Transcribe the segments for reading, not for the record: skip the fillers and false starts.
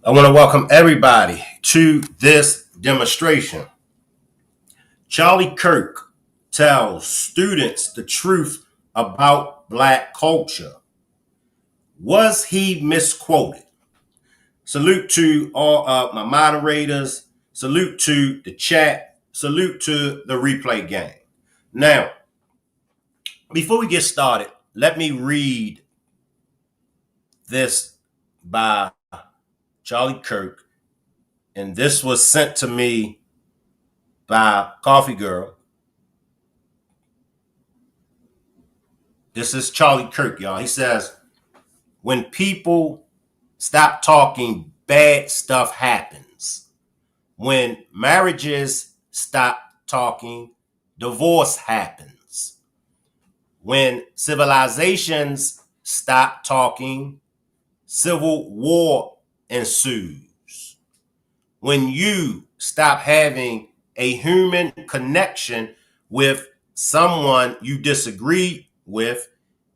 I want to welcome everybody to this demonstration. Charlie Kirk tells students the truth about Black culture. Was he misquoted? Salute to all of my moderators. Salute to the chat. Salute to the replay gang. Now, before we get started, let me read this by Charlie Kirk. And this was sent to me by Coffee Girl. This is Charlie Kirk, y'all. He says, when people stop talking, bad stuff happens. When marriages stop talking, divorce happens. When civilizations stop talking, civil war ensues. When you stop having a human connection with someone you disagree with,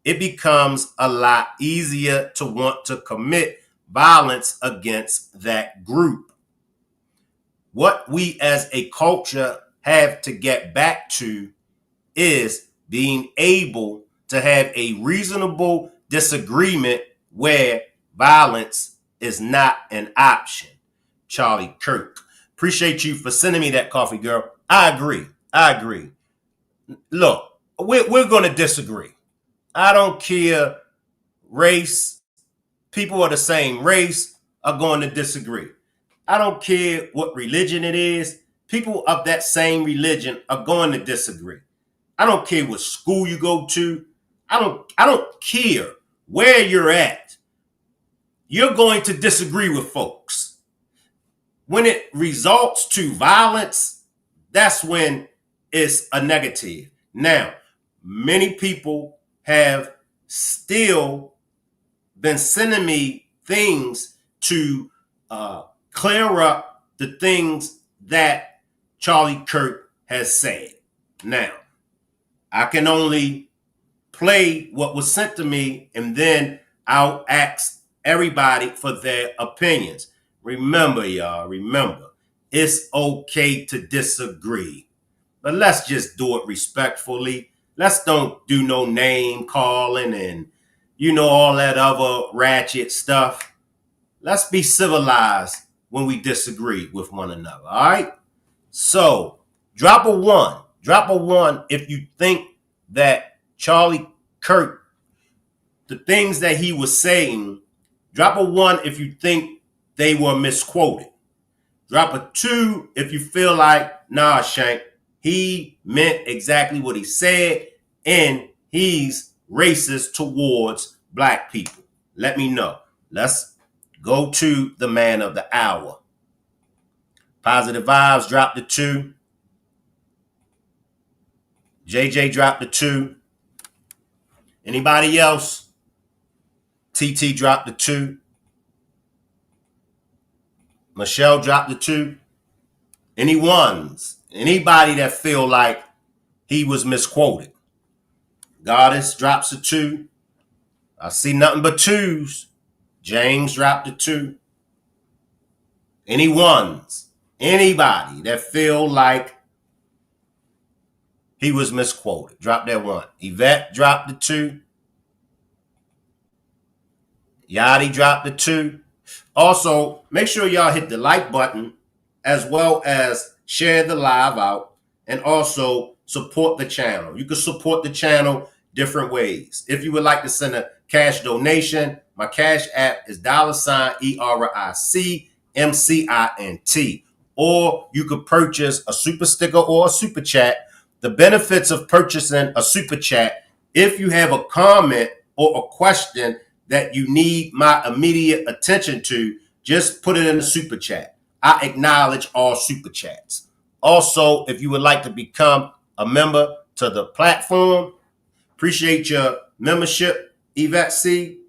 it becomes a lot easier to want to commit violence against that group. What we as a culture have to get back to is being able to have a reasonable disagreement where violence is not an option. Charlie Kirk. Appreciate you for sending me that, Coffee Girl. I agree. Look, we're going to disagree. I don't care race. People of the same race are going to disagree. I don't care what religion it is. People of that same religion are going to disagree. I don't care what school you go to. I don't care where you're at. You're going to disagree with folks. When it results to violence, that's when it's a negative. Now, many people have still been sending me things to clear up the things that Charlie Kirk has said. Now, I can only play what was sent to me, and then I'll ask everybody for their opinions. Remember, y'all, it's okay to disagree, but let's just do it respectfully. Let's don't do no name calling and, all that other ratchet stuff. Let's be civilized when we disagree with one another, all right? So, drop a one if you think that Charlie Kirk, the things that he was saying, drop a one if you think they were misquoted. Drop a 2 if you feel like, nah, Shank, he meant exactly what he said, and he's racist towards Black people. Let me know. Let's go to the man of the hour. Positive Vibes dropped the 2. JJ dropped the 2. Anybody else? TT dropped the 2. Michelle dropped the 2. Any ones? Anybody that feel like he was misquoted? Goddess drops a 2. I see nothing but 2s. James dropped a 2. Any ones? Anybody that feel like he was misquoted? Drop that 1. Yvette dropped the 2. Yachty dropped the 2. Also, make sure y'all hit the like button as well as share the live out and also support the channel. You can support the channel different ways. If you would like to send a cash donation, my cash app is $ERICMCINT. Or you could purchase a super sticker or a super chat. The benefits of purchasing a super chat, if you have a comment or a question that you need my immediate attention to, just put it in the super chat. I acknowledge all super chats. Also, if you would like to become a member to the platform, appreciate your membership, Yvette C.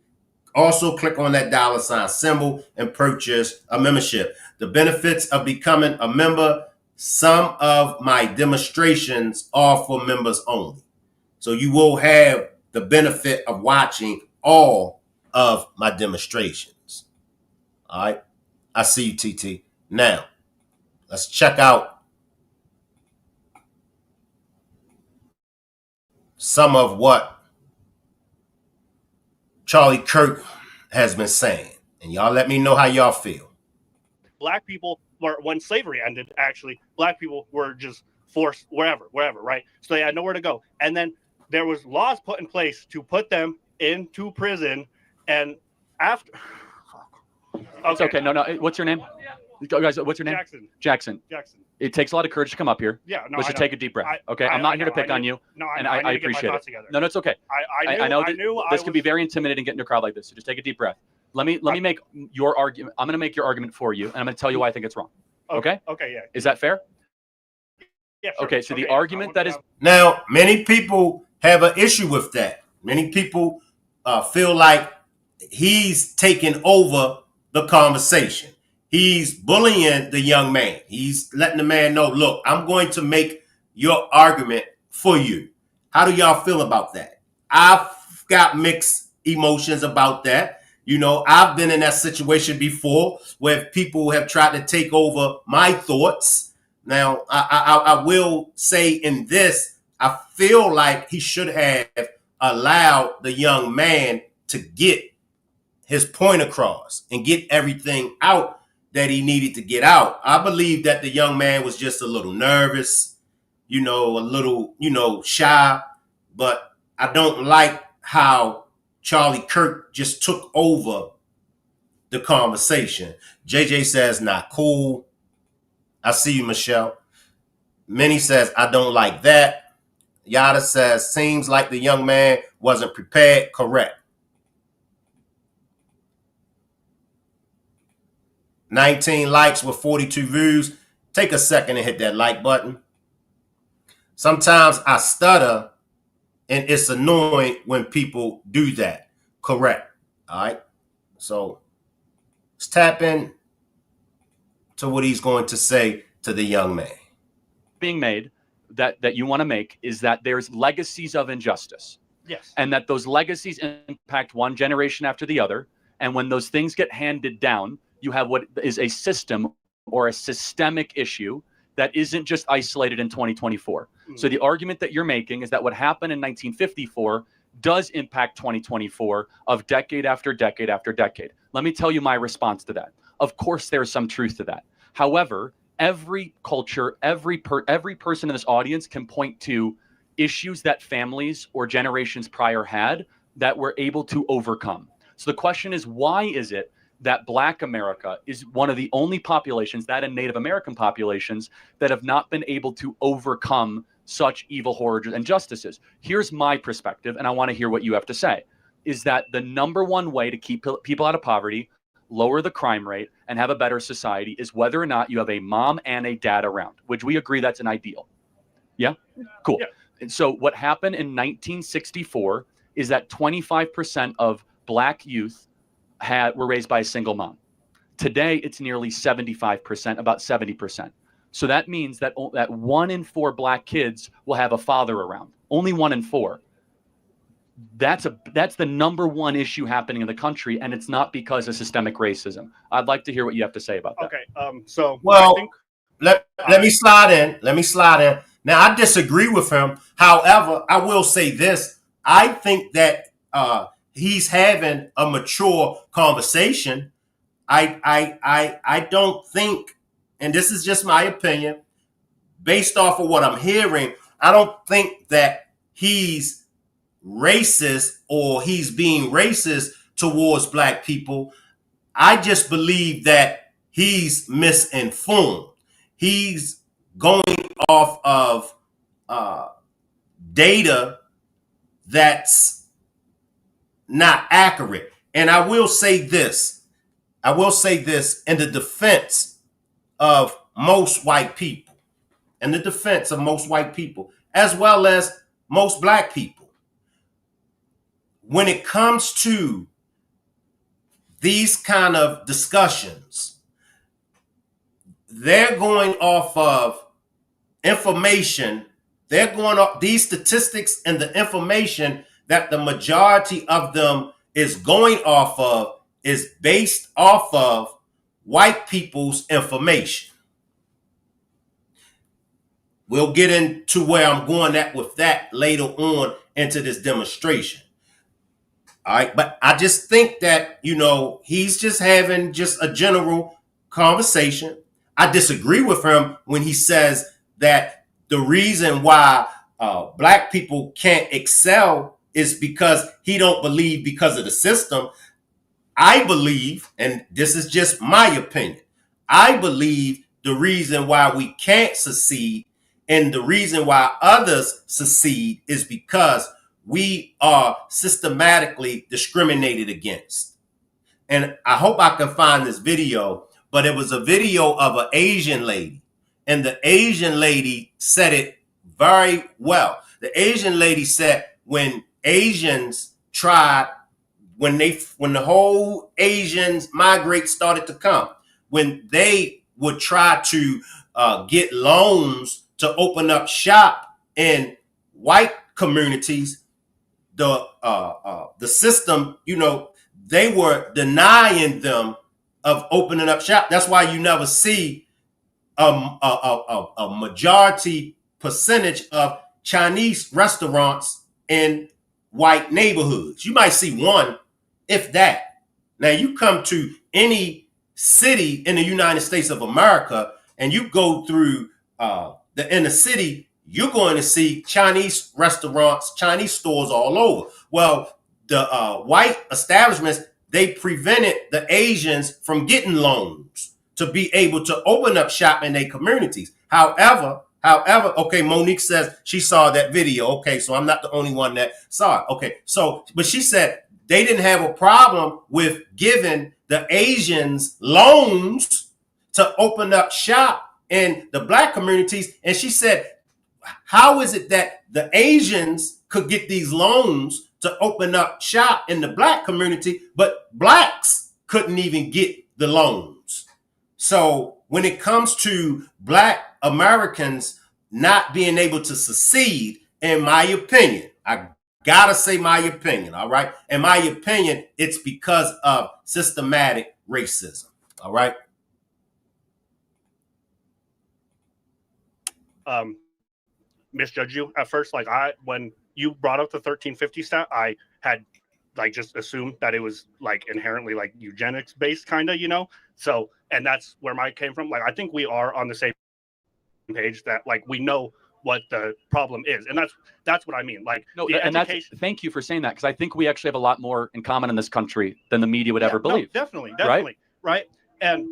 Also, click on that $ symbol and purchase a membership. The benefits of becoming a member, some of my demonstrations are for members only. So you will have the benefit of watching all of my demonstrations. All right. I see you, TT. Now, let's check out some of what Charlie Kirk has been saying. And y'all let me know how y'all feel. Black people were, when slavery ended, actually, black people were just forced wherever, right? So they had nowhere to go. And then there was laws put in place to put them into prison. And after... It's okay. No. What's your name? Guys, what's your name? Jackson. It takes a lot of courage to come up here. Yeah, no, let's just take a deep breath. I'm not here to pick on you. No, and I appreciate it. No, it's okay. I know this can be very intimidating getting into a crowd like this. So just take a deep breath. Let me make your argument. I'm going to make your argument for you, and I'm going to tell you why I think it's wrong. Okay? Okay, yeah. Is that fair? Yeah, sure. Okay, so the argument that is... Now, many people have an issue with that. Many people feel like he's taking over the conversation. He's bullying the young man. He's letting the man know, look, I'm going to make your argument for you. How do y'all feel about that? I've got mixed emotions about that. You know, I've been in that situation before where people have tried to take over my thoughts. Now, I will say in this, I feel like he should have allowed the young man to get his point across and get everything out that he needed to get out. I believe that the young man was just a little nervous, a little, shy, but I don't like how Charlie Kirk just took over the conversation. JJ says, not cool. I see you, Michelle. Minnie says, I don't like that. Yada says, seems like the young man wasn't prepared. Correct. 19 likes with 42 views. Take a second and hit that like button. Sometimes I stutter and it's annoying when people do that. Correct. All right. So let's tap in to what he's going to say to the young man. Being made that you want to make is that there's legacies of injustice. Yes. And that those legacies impact one generation after the other. And when those things get handed down, you have what is a system or a systemic issue that isn't just isolated in 2024. So the argument that you're making is that what happened in 1954 does impact 2024 of decade after decade after decade. Let me tell you my response to that. Of course, there's some truth to that. However, every culture, every person in this audience can point to issues that families or generations prior had that were able to overcome. So the question is, why is it that Black America is one of the only populations, that and Native American populations, that have not been able to overcome such evil, horrors, and injustices? Here's my perspective, and I want to hear what you have to say, is that the number one way to keep people out of poverty, lower the crime rate, and have a better society is whether or not you have a mom and a dad around, which we agree that's an ideal. Yeah? Cool. Yeah. And so what happened in 1964 is that 25% of Black youth were raised by a single mom. Today, it's nearly 75%, about 70%. So that means that 1 in 4 Black kids will have a father around. Only 1 in 4. That's the number one issue happening in the country, and it's not because of systemic racism. I'd like to hear what you have to say about that. Okay. So well, let me slide in. Let me slide in. Now, I disagree with him. However, I will say this. I think that he's having a mature conversation. I don't think, and this is just my opinion, based off of what I'm hearing, I don't think that he's racist or he's being racist towards Black people. I just believe that he's misinformed. He's going off of data that's not accurate. And I will say this in the defense of most white people, as well as most Black people. When it comes to these kind of discussions, they're going off of information. They're going off these statistics and the information that the majority of them is going off of is based off of white people's information. We'll get into where I'm going at with that later on into this demonstration. All right, but I just think that, he's just having just a general conversation. I disagree with him when he says that the reason why black people can't excel is because he don't believe because of the system. I believe, and this is just my opinion, I believe the reason why we can't succeed and the reason why others succeed is because we are systematically discriminated against. And I hope I can find this video, but it was a video of an Asian lady. And the Asian lady said it very well. The Asian lady said when Asians tried, when the whole Asians migrate started to come, when they would try to get loans to open up shop in white communities, the system, they were denying them of opening up shop. That's why you never see a majority percentage of Chinese restaurants in white neighborhoods. You might see one, if that. Now you come to any city in the United States of America and you go through the inner city, you're going to see Chinese restaurants, Chinese stores all over. Well, the white establishments, they prevented the Asians from getting loans to be able to open up shop in their communities. However, okay, Monique says she saw that video. Okay, so I'm not the only one that saw it. Okay, so, but she said they didn't have a problem with giving the Asians loans to open up shop in the black communities. And she said, how is it that the Asians could get these loans to open up shop in the black community, but blacks couldn't even get the loans? So when it comes to black Americans not being able to succeed, in my opinion, I gotta say my opinion, all right? In my opinion, it's because of systematic racism, all right? Misjudge you at first. Like when you brought up the 1350 stat, I had just assumed that it was inherently eugenics based kind of, So, and that's where mine came from. I think we are on the same page that we know what the problem is, and that's what I mean. No, the and education. that's, thank you for saying that, because I think we actually have a lot more in common in this country than the media would ever believe. No, definitely, right? And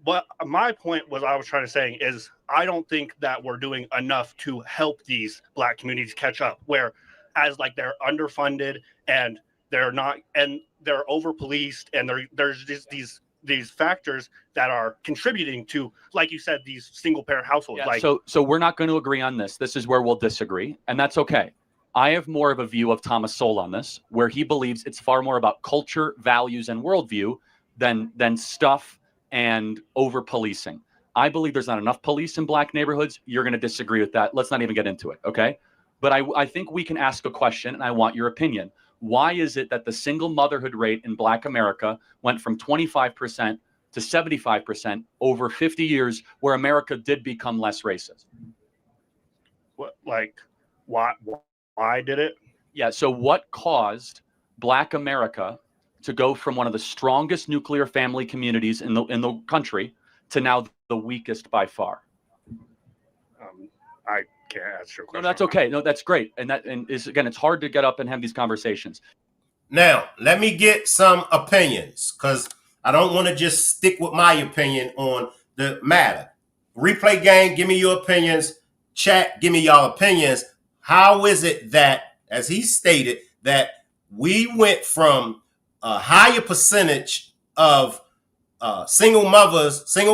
what my point was, I was trying to say is, I don't think that we're doing enough to help these black communities catch up. Whereas they're underfunded and they're not, and they're over policed, and there's just these factors that are contributing to, like you said, these single parent households. Yeah, so we're not going to agree on this. This is where we'll disagree, and that's okay. I have more of a view of Thomas Sowell on this, where he believes it's far more about culture, values, and worldview than stuff and over policing. I believe there's not enough police in black neighborhoods. You're going to disagree with that. Let's not even get into it, okay? But I think we can ask a question, and I want your opinion. Why is it that the single motherhood rate in black America went from 25% to 75% over 50 years, where America did become less racist? What, why did it? Yeah, so what caused black America to go from one of the strongest nuclear family communities in the country to now the weakest by far? I can't answer your question. No, that's okay. No, that's great. And again, it's hard to get up and have these conversations. Now, let me get some opinions, because I don't want to just stick with my opinion on the matter. Replay gang, give me your opinions. Chat, give me y'all opinions. How is it that, as he stated, that we went from a higher percentage of single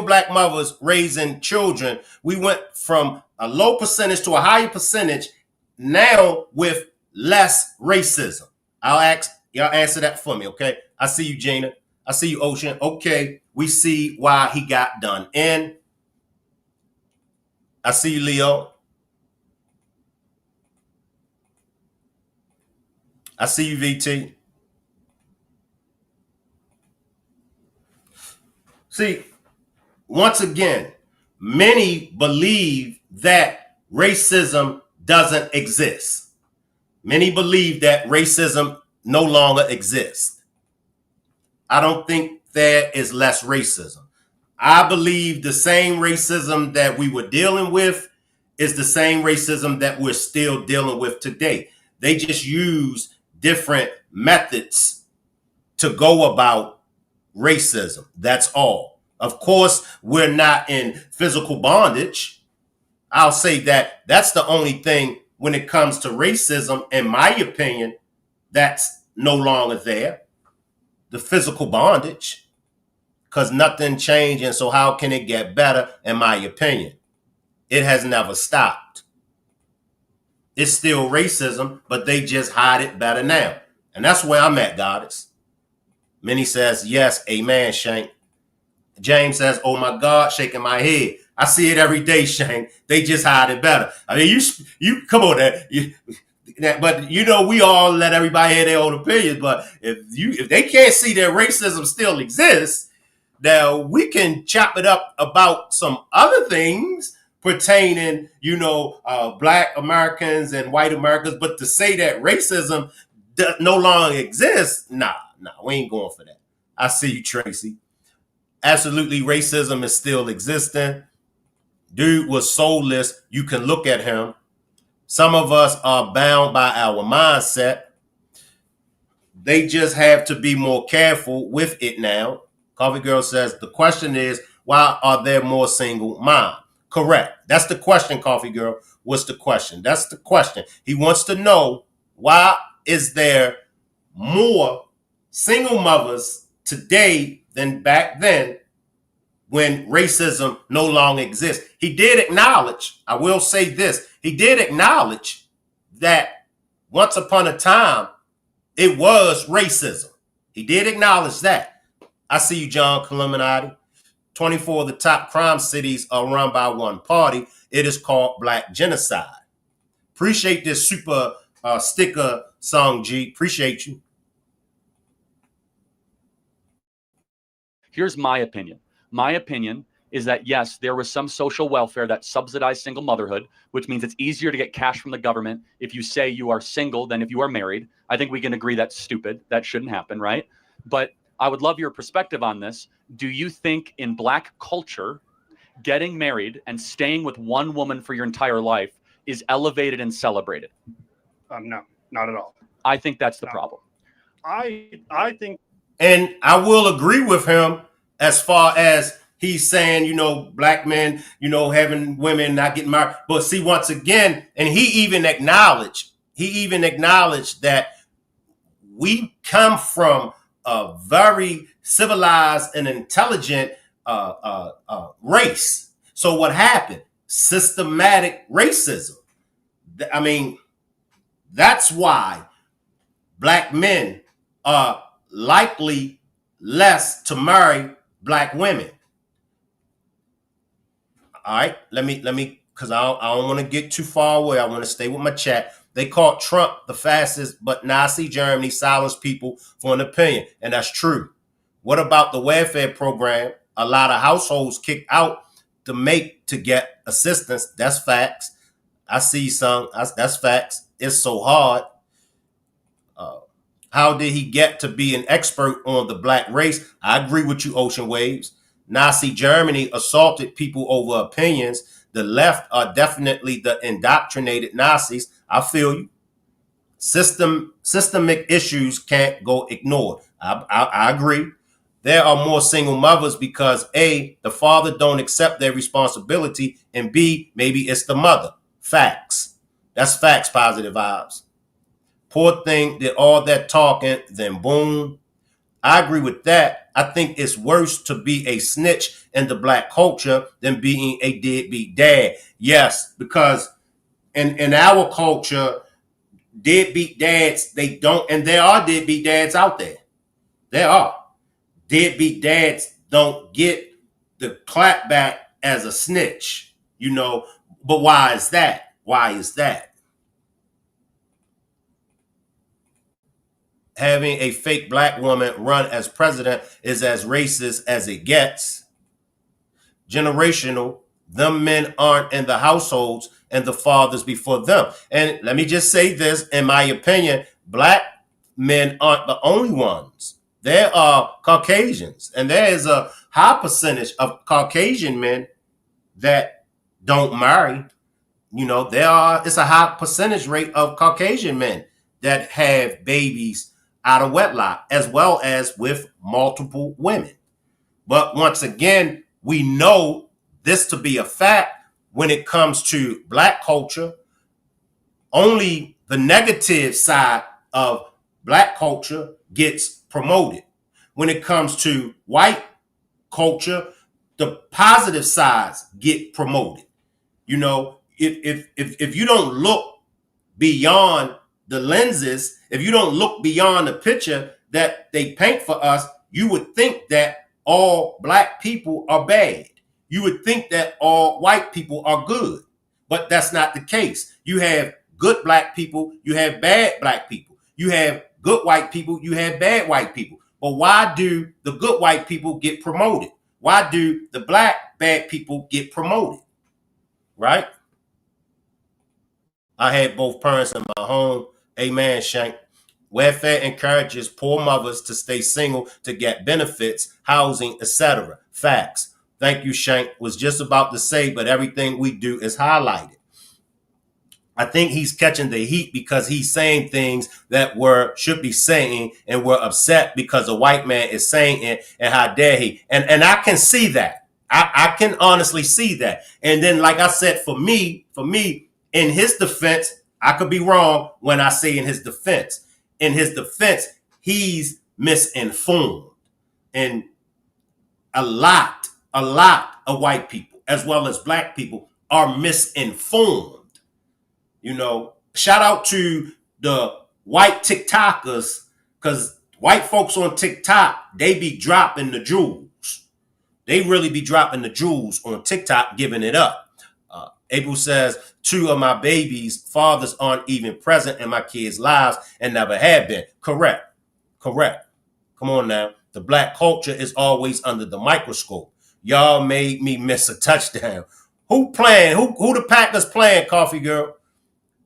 black mothers raising children, we went from a low percentage to a higher percentage now with less racism? I'll ask y'all, answer that for me, okay? I see you, Gina. I see you, Ocean. Okay, we see why he got done in. I see you, Leo. I see you, VT. See, once again, many believe that racism doesn't exist. Many believe that racism no longer exists. I don't think there is less racism. I believe the same racism that we were dealing with is the same racism that we're still dealing with today. They just use different methods to go about racism. That's all. Of course, we're not in physical bondage. I'll say that that's the only thing when it comes to racism, in my opinion, that's no longer there. The physical bondage, because nothing changed. And so how can it get better, in my opinion? It has never stopped. It's still racism, but they just hide it better now. And that's where I'm at, Goddess. Minnie says, yes, amen, Shank. James says, oh my God, shaking my head. I see it every day, Shank. They just hide it better. I mean, you come on there. But you know, we all let everybody have their own opinions. But if they can't see that racism still exists, now we can chop it up about some other things pertaining, Black Americans and white Americans. But to say that racism no longer exists, nah, we ain't going for that. I see you, Tracy. Absolutely, racism is still existing. Dude was soulless. You can look at him. Some of us are bound by our mindset. They just have to be more careful with it now. Coffee Girl says, the question is, why are there more single moms? Correct. That's the question, Coffee Girl. What's the question? That's the question. He wants to know, why is there more single mothers today than back then when racism no longer exists? He did acknowledge, I will say this, he did acknowledge that once upon a time, it was racism. He did acknowledge that. I see you, John Columinati. 24 of the top crime cities are run by one party. It is called Black Genocide. Appreciate this super sticker song, G. Appreciate you. Here's my opinion. My opinion is that, yes, there was some social welfare that subsidized single motherhood, which means it's easier to get cash from the government if you say you are single than if you are married. I think we can agree that's stupid. That shouldn't happen, right? But I would love your perspective on this. Do you think in Black culture, getting married and staying with one woman for your entire life is elevated and celebrated? No, not at all. I think that's the problem. I think, and I will agree with him as far as he's saying, Black men, having women not getting married. But see, once again, and he even acknowledged that we come from a very civilized and intelligent race. So what happened? Systematic racism. I mean, that's why Black men are likely less to marry Black women. All right, let me, because I don't want to get too far away. I want to stay with my chat. They called Trump the fastest, but Nazi Germany silenced people for an opinion, and that's true. What about the welfare program? A lot of households kicked out to get assistance. That's facts. I see some. That's facts. It's so hard. How did he get to be an expert on the Black race? I agree with you, Ocean Waves. Nazi Germany assaulted people over opinions. The left are definitely the indoctrinated Nazis. I feel you. Systemic issues can't go ignored. I agree. There are more single mothers because A, the father don't accept their responsibility, and B, maybe it's the mother. Facts. That's facts, positive vibes. Poor thing did all that talking, then boom. I agree with that. I think it's worse to be a snitch in the Black culture than being a deadbeat dad. Yes, because in our culture, deadbeat dads, they don't, and there are deadbeat dads out there. There are. Deadbeat dads don't get the clap back as a snitch, But why is that? Why is that? Having a fake Black woman run as president is as racist as it gets. generational. Them men aren't in the households and the fathers before them. And let me just say this, in my opinion, black men aren't the only ones. There are Caucasians, and there is a high percentage of Caucasian men that don't marry. It's a high percentage rate of Caucasian men that have babies out of wedlock, as well as with multiple women. But once again, we know this to be a fact when it comes to black culture. Only the negative side of black culture gets promoted. When it comes to white culture, the positive sides get promoted. If you don't look beyond the lenses, if you don't look beyond the picture that they paint for us, you would think that all black people are bad. You would think that all white people are good, but that's not the case. You have good black people, you have bad black people. You have good white people, you have bad white people. But why do the good white people get promoted? Why do the black bad people get promoted? Right? I had both parents in my home. Amen, Shank. Welfare encourages poor mothers to stay single to get benefits, housing, etc. Facts. Thank you, Shank. Was just about to say, but everything we do is highlighted. I think he's catching the heat because he's saying things that should be saying, and we're upset because a white man is saying it, and how dare he? And I can see that. I can honestly see that. And then, like I said, for me, in his defense, I could be wrong when I say in his defense. In his defense, he's misinformed. And a lot of white people, as well as black people, are misinformed. Shout out to the white TikTokers, because white folks on TikTok, they be dropping the jewels. They really be dropping the jewels on TikTok, giving it up. April says, 2 of my babies' fathers aren't even present in my kids' lives and never have been. Correct. Come on now. The black culture is always under the microscope. Y'all made me miss a touchdown. Who playing? Who the Packers playing, Coffee Girl?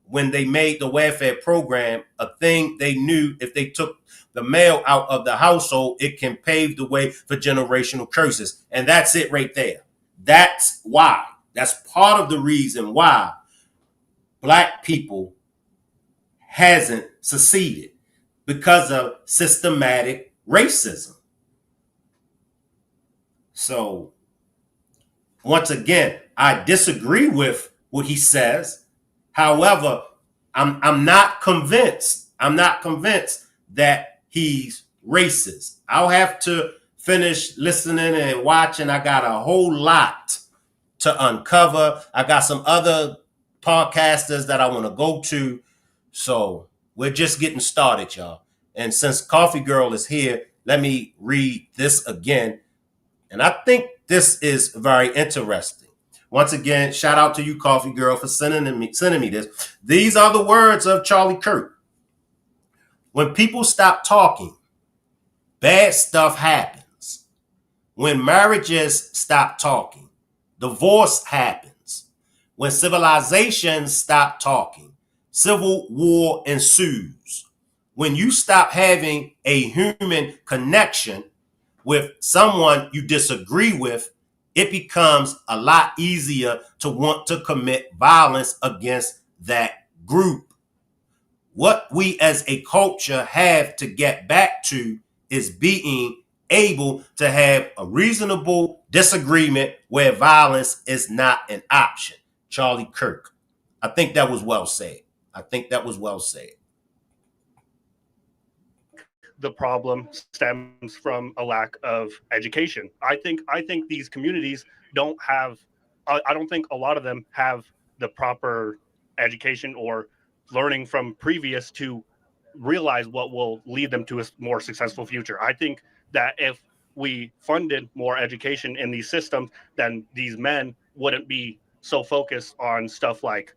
When they made the welfare program a thing, they knew if they took the male out of the household, it can pave the way for generational curses. And that's it right there. That's why. That's part of the reason why black people hasn't succeeded, because of systematic racism. So, once again, I disagree with what he says. However, I'm not convinced. I'm not convinced that he's racist. I'll have to finish listening and watching. I got a whole lot to uncover. I got some other podcasters that I want to go to. So we're just getting started, y'all. And since Coffee Girl is here, let me read this again. And I think this is very interesting. Once again, shout out to you, Coffee Girl, for sending me this. These are the words of Charlie Kirk. When people stop talking, bad stuff happens. When marriages stop talking, divorce happens. When civilizations stop talking, civil war ensues. When you stop having a human connection with someone you disagree with, it becomes a lot easier to want to commit violence against that group. What we as a culture have to get back to is being able to have a reasonable disagreement where violence is not an option. Charlie Kirk. I think that was well said. The problem stems from a lack of education. I think these communities don't have, I don't think a lot of them have the proper education or learning from previous to realize what will lead them to a more successful future. I think that if we funded more education in these systems, then these men wouldn't be so focused on stuff like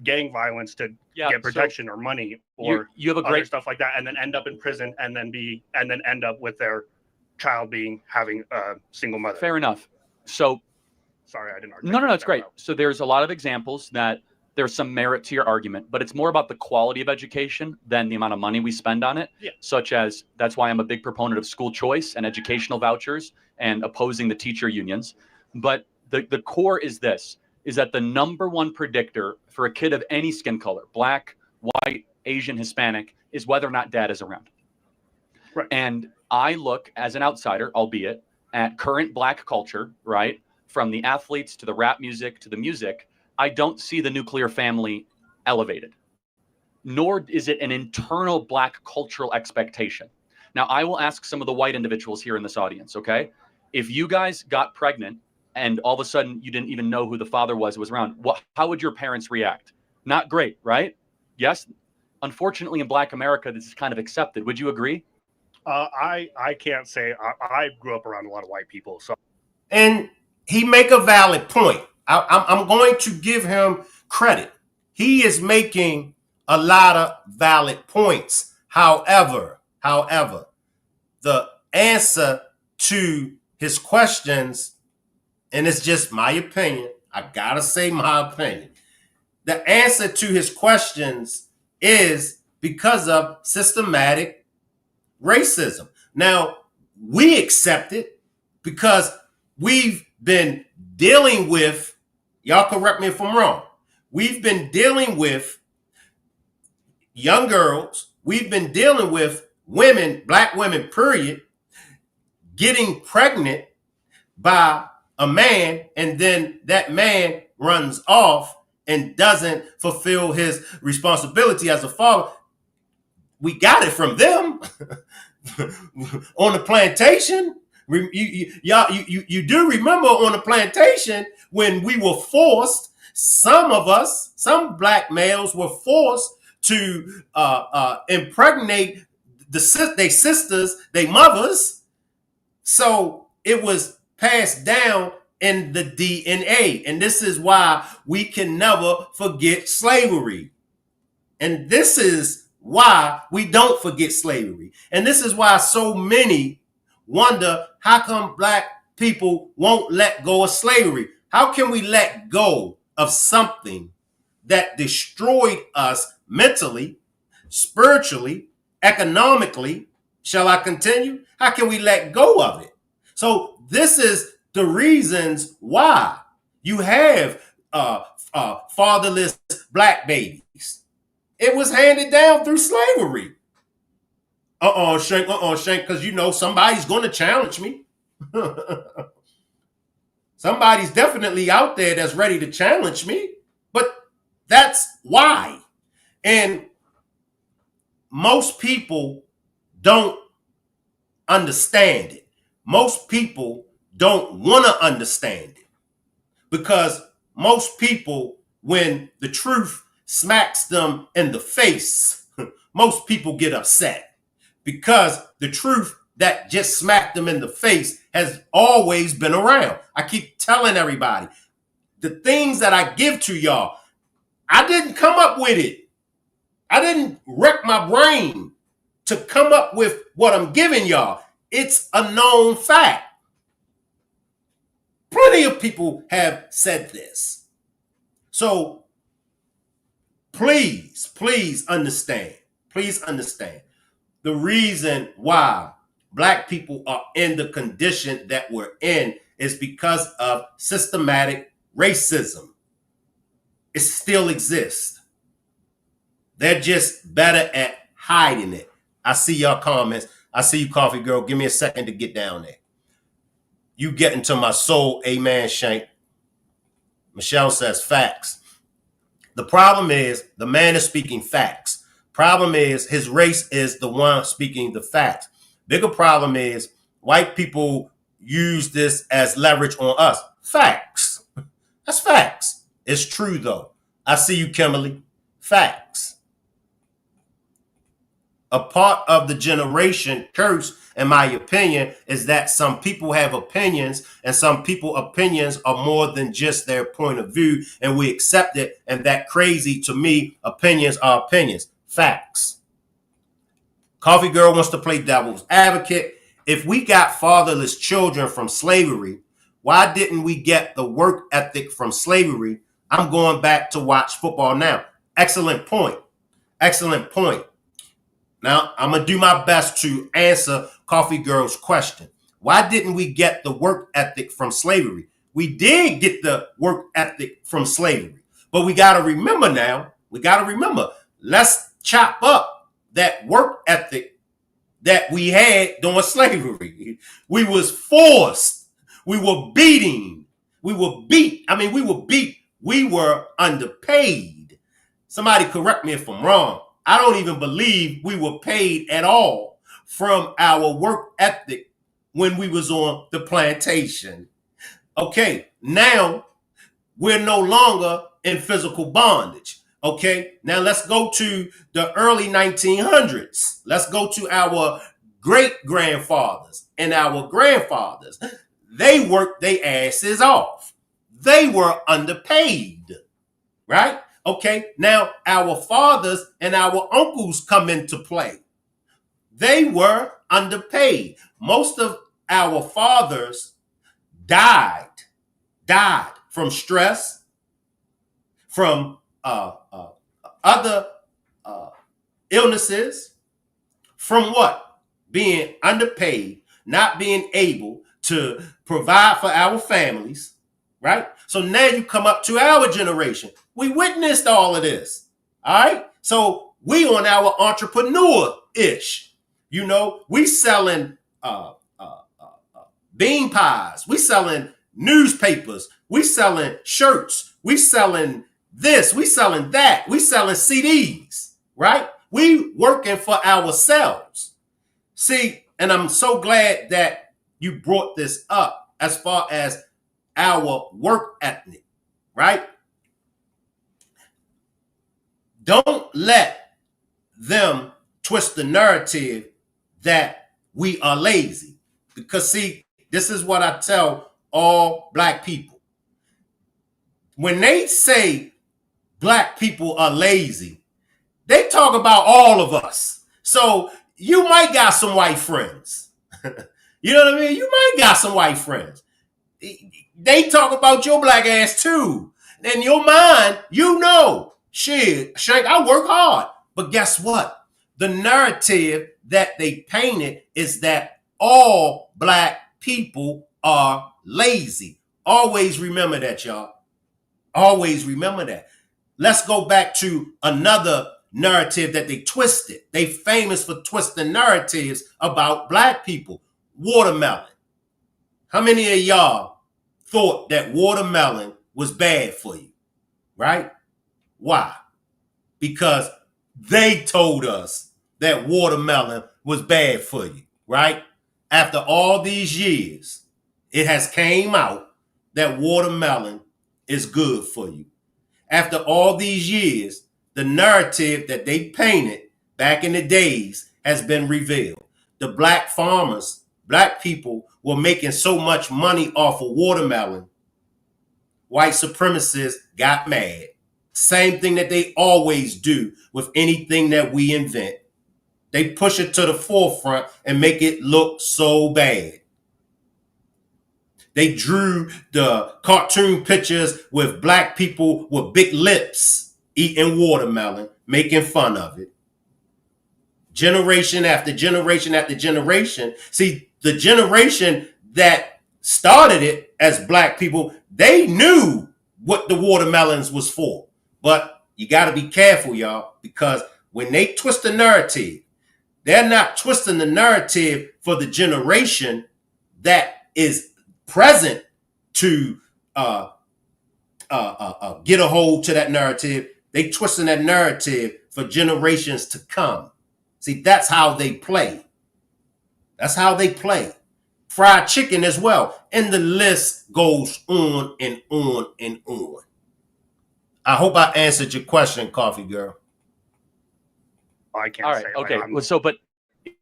gang violence to get protection or money or you have a other stuff like that, and then end up in prison and then end up with their child having a single mother. Fair enough. So, sorry, I didn't. No, it's great. So there's a lot of examples that there's some merit to your argument, but it's more about the quality of education than the amount of money we spend on it. Yeah. Such as, that's why I'm a big proponent of school choice and educational vouchers and opposing the teacher unions. But the core is this, is that the number one predictor for a kid of any skin color, black, white, Asian, Hispanic, is whether or not dad is around. Right. And I look as an outsider, albeit, at current black culture, right? From the athletes to the rap music to the music, I don't see the nuclear family elevated, nor is it an internal black cultural expectation. Now, I will ask some of the white individuals here in this audience, okay? If you guys got pregnant and all of a sudden you didn't even know who the father was who was around, how would your parents react? Not great, right? Yes. Unfortunately, in Black America, this is kind of accepted. Would you agree? I can't say. I grew up around a lot of white people, so. And he make a valid point. I'm going to give him credit. He is making a lot of valid points. However, the answer to his questions, and it's just my opinion, I gotta say my opinion. The answer to his questions is because of systematic racism. Now, we accept it because we've been dealing with, y'all correct me if I'm wrong, we've been dealing with young girls, we've been dealing with women, black women, period, getting pregnant by a man, and then that man runs off and doesn't fulfill his responsibility as a father. We got it from them on the plantation. You do remember on the plantation when we were forced, some of us, some black males were forced to impregnate their sisters, their mothers. So it was passed down in the DNA. And this is why we can never forget slavery. And this is why we don't forget slavery. And this is why so many wonder, how come black people won't let go of slavery? How can we let go of something that destroyed us mentally, spiritually, economically? Shall I continue? How can we let go of it? So this is the reasons why you have fatherless black babies. It was handed down through slavery. Shank, because you know somebody's going to challenge me. Somebody's definitely out there that's ready to challenge me, but that's why. And most people don't understand it. Most people don't want to understand it because most people, when the truth smacks them in the face, most people get upset because the truth that just smacked them in the face has always been around. I keep telling everybody, the things that I give to y'all, I didn't come up with it. I didn't wreck my brain to come up with what I'm giving y'all. It's a known fact. Plenty of people have said this. So please understand. Please understand. The reason why black people are in the condition that we're in is because of systematic racism. It still exists. They're just better at hiding it. I see y'all comments. I see you, Coffee Girl. Give me a second to get down there. You get into my soul. Amen, Shank. Michelle says facts. The problem is the man is speaking facts. Problem is his race is the one speaking the facts. Bigger problem is white people use this as leverage on us. Facts. That's facts. It's true though. I see you, Kimberly. Facts. A part of the generation curse, in my opinion, is that some people have opinions and some people opinions are more than just their point of view and we accept it. And that crazy to me, opinions are opinions. Facts. Coffee Girl wants to play devil's advocate. If we got fatherless children from slavery, Why didn't we get the work ethic from slavery? I'm going back to watch football now. Excellent point. Excellent point. Now, I'm going to do my best to answer Coffee Girl's question. Why didn't we get the work ethic from slavery? We did get the work ethic from slavery. But we got to remember now, let's chop up that work ethic that we had during slavery. We was forced. We were beating. We were beat. We were underpaid. Somebody correct me if I'm wrong. I don't even believe we were paid at all from our work ethic when we was on the plantation. Okay, now we're no longer in physical bondage. Okay, now let's go to the early 1900s. Let's go to our great-grandfathers and our grandfathers. They worked their asses off. They were underpaid, right? Okay, now our fathers and our uncles come into play. They were underpaid. Most of our fathers died from stress, from other illnesses, from what? Being underpaid, not being able to provide for our families, right? So now you come up to our generation. We witnessed all of this, all right? So we on our entrepreneur-ish. You know, we selling bean pies. We selling newspapers. We selling shirts. We selling this. We selling that. We selling CDs, right? We working for ourselves. See, and I'm so glad that you brought this up as far as our work ethic, right? Don't let them twist the narrative that we are lazy. Because see, this is what I tell all black people. When they say black people are lazy, they talk about all of us. So you might got some white friends. You know what I mean? You might got some white friends. They talk about your black ass too. In your mind, you know, shit, Shank, I work hard. But guess what? The narrative that they painted is that all black people are lazy. Always remember that, y'all. Always remember that. Let's go back to another narrative that they twisted. They famous for twisting narratives about black people. Watermelon. How many of y'all thought that watermelon was bad for you? Right? Why? Because they told us that watermelon was bad for you, right? After all these years, it has came out that watermelon is good for you. After all these years, the narrative that they painted back in the days has been revealed. The black farmers, black people were making so much money off of watermelon, white supremacists got mad. Same thing that they always do with anything that we invent. They push it to the forefront and make it look so bad. They drew the cartoon pictures with black people with big lips eating watermelon, making fun of it. Generation after generation after generation. See, the generation that started it as black people, they knew what the watermelons was for. But you got to be careful, y'all, because when they twist the narrative, they're not twisting the narrative for the generation that is present to get a hold to that narrative. They twisting that narrative for generations to come. See, that's how they play. That's how they play. Fried chicken as well. And the list goes on and on and on. I hope I answered your question, Coffee Girl. I can't All right. say. Okay. Like, Well, so, but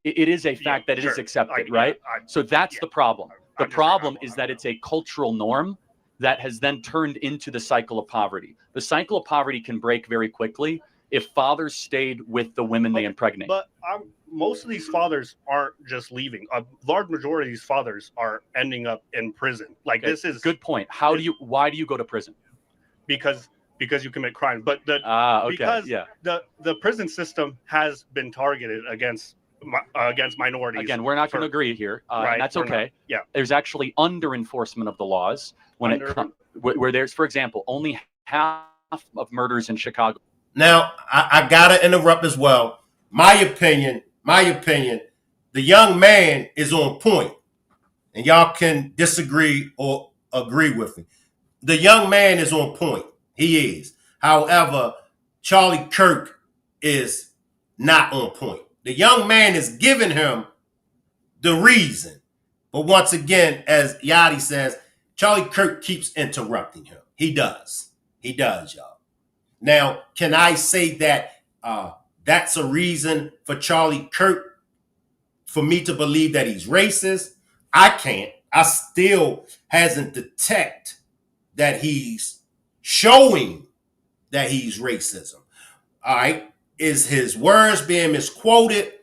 it is a fact that it is accepted, right? So that's the problem. The problem is that it's a cultural norm that has then turned into the cycle of poverty. The cycle of poverty can break very quickly if fathers stayed with the women they impregnate. But most of these fathers aren't just leaving. A large majority of these fathers are ending up in prison. Like, Okay, this is good point. Why do you go to prison? because you commit crimes. But because yeah. the prison system has been targeted against minorities. Again, we're not going to agree here, right, and that's okay. Yeah, there's actually under enforcement of the laws when it comes where there's, for example, only half of murders in Chicago. Now, I gotta interrupt as well. My opinion, the young man is on point, and y'all can disagree or agree with me. The young man is on point. He is. However, Charlie Kirk is not on point. The young man is giving him the reason. But once again, as Yachty says, Charlie Kirk keeps interrupting him. He does, y'all. Now, can I say that that's a reason for Charlie Kirk for me to believe that he's racist? I can't. I still hasn't detected that he's showing that he's racism. All right. Is his words being misquoted?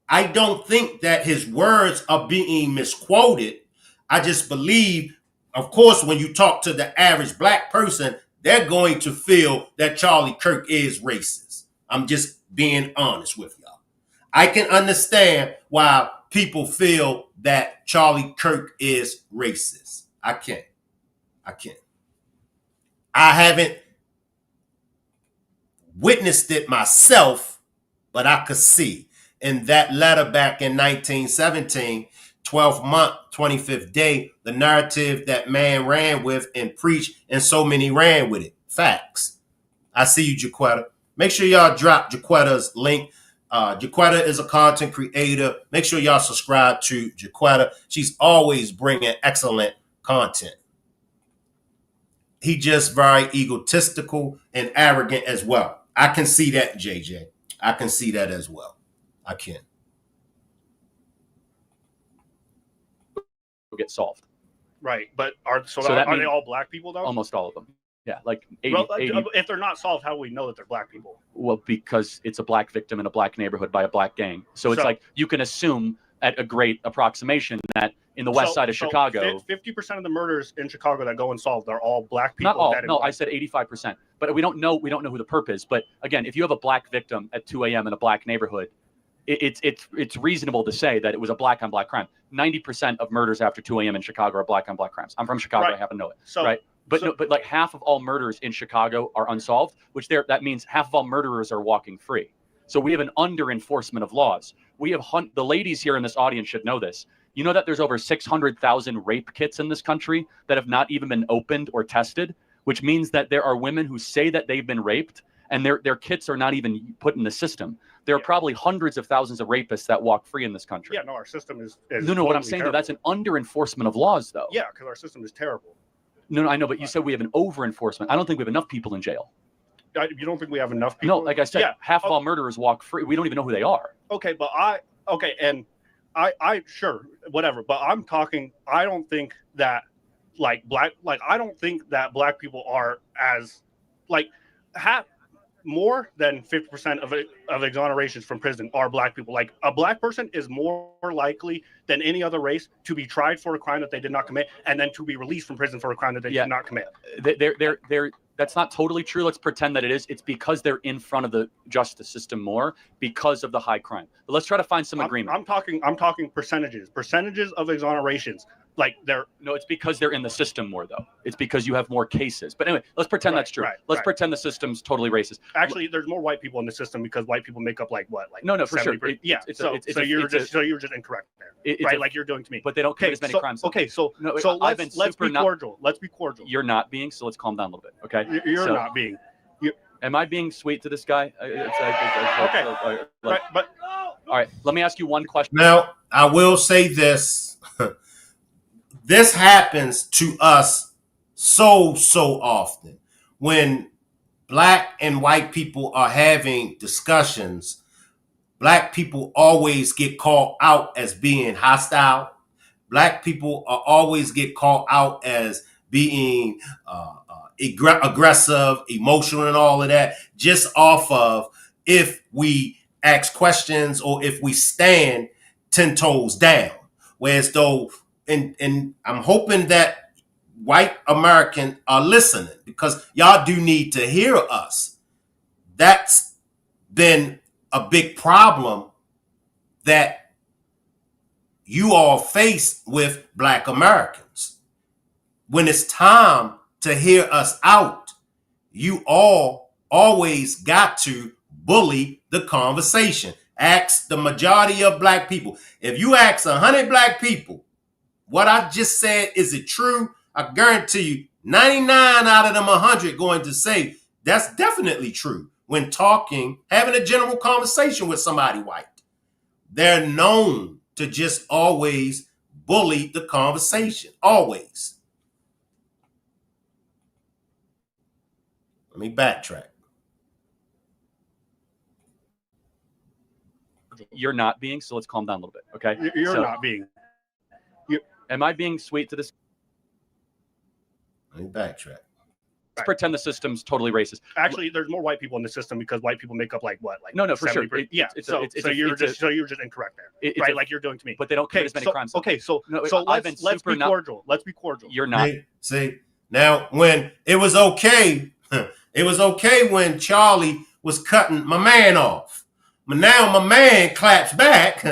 I don't think that his words are being misquoted. I just believe, of course, when you talk to the average black person, they're going to feel that Charlie Kirk is racist. I'm just being honest with y'all. I can understand why people feel that Charlie Kirk is racist. I can. I haven't witnessed it myself, but I could see. In that letter back in 1917, 12th month, 25th day, the narrative that man ran with and preached, and so many ran with it. Facts. I see you, Jaquetta. Make sure y'all drop Jaquetta's link. Jaquetta is a content creator. Make sure y'all subscribe to Jaquetta. She's always bringing excellent content. He just very egotistical and arrogant as well. I can see that, JJ. I can see that as well. I can. Get solved. Right, but are they all black people though? Almost all of them. Yeah, like 80, well, 80. If they're not solved, how do we know that they're black people? Well, because it's a black victim in a black neighborhood by a black gang. So it's like you can assume at a great approximation that in the west side of Chicago, 50% of the murders in Chicago that go unsolved are all black people. Not all. No, I said 85%. But we don't know who the perp is. But again, if you have a black victim at 2 a.m. in a black neighborhood, it's reasonable to say that it was a black on black crime. 90% of murders after 2 a.m. in Chicago are black on black crimes. I'm from Chicago. Right. I happen to know it. So, right. But like half of all murders in Chicago are unsolved, that means half of all murderers are walking free. So we have an under enforcement of laws. We have the ladies here in this audience should know this. You know that there's over 600,000 rape kits in this country that have not even been opened or tested, which means that there are women who say that they've been raped and their kits are not even put in the system. There are probably hundreds of thousands of rapists that walk free in this country. Yeah, no, our system is no. What I'm saying, though, that's an under enforcement of laws, though. Yeah, because our system is terrible. No, I know, but you said we have an over enforcement. I don't think we have enough people in jail. You don't think we have enough people? No, like I said, half of all murderers walk free. We don't even know who they are. Okay, but I sure, whatever. But I'm talking. I don't think that I don't think that black people are as more than 50% of exonerations from prison are black people. Like, a black person is more likely than any other race to be tried for a crime that they did not commit and then to be released from prison for a crime that they did not commit. That's not totally true. Let's pretend that it is. It's because they're in front of the justice system more because of the high crime. But let's try to find some agreement. I'm talking percentages of exonerations. No, it's because they're in the system more, though. It's because you have more cases. But anyway, let's pretend that's true. Let's pretend the system's totally racist. Actually, there's more white people in the system because white people make up no, for sure. So you're just incorrect there, right? Like you're doing to me. But they don't commit as many crimes. Okay, so let's be cordial. Let's be cordial. You're not being, so let's calm down a little bit, okay? You're not being. Am I being sweet to this guy? Okay. But all right. Let me ask you one question. Now, I will say this. This happens to us so often. When black and white people are having discussions, black people always get called out as being hostile. Black people always get called out as being aggressive, emotional, and all of that, just off of if we ask questions or if we stand 10 toes down. Whereas though, and I'm hoping that white Americans are listening, because y'all do need to hear us. That's been a big problem that you all face with Black Americans. When it's time to hear us out, you all always got to bully the conversation. Ask the majority of Black people. If you ask 100 Black people, what I just said, is it true? I guarantee you 99 out of them 100 going to say that's definitely true when talking, having a general conversation with somebody white. They're known to just always bully the conversation. Always. Let me backtrack. You're not being, so let's calm down a little bit, okay? You're not being. Am I being sweet to this? Let me backtrack. Let's pretend the system's totally racist. Actually, there's more white people in the system because white people make up like what? Like no, for sure. So you're just incorrect there, right? Like you're doing to me. But they don't commit as many crimes. Okay, so let's be cordial. Let's be cordial. You're not. See, now when it was okay, it was okay when Charlie was cutting my man off. But now my man claps back.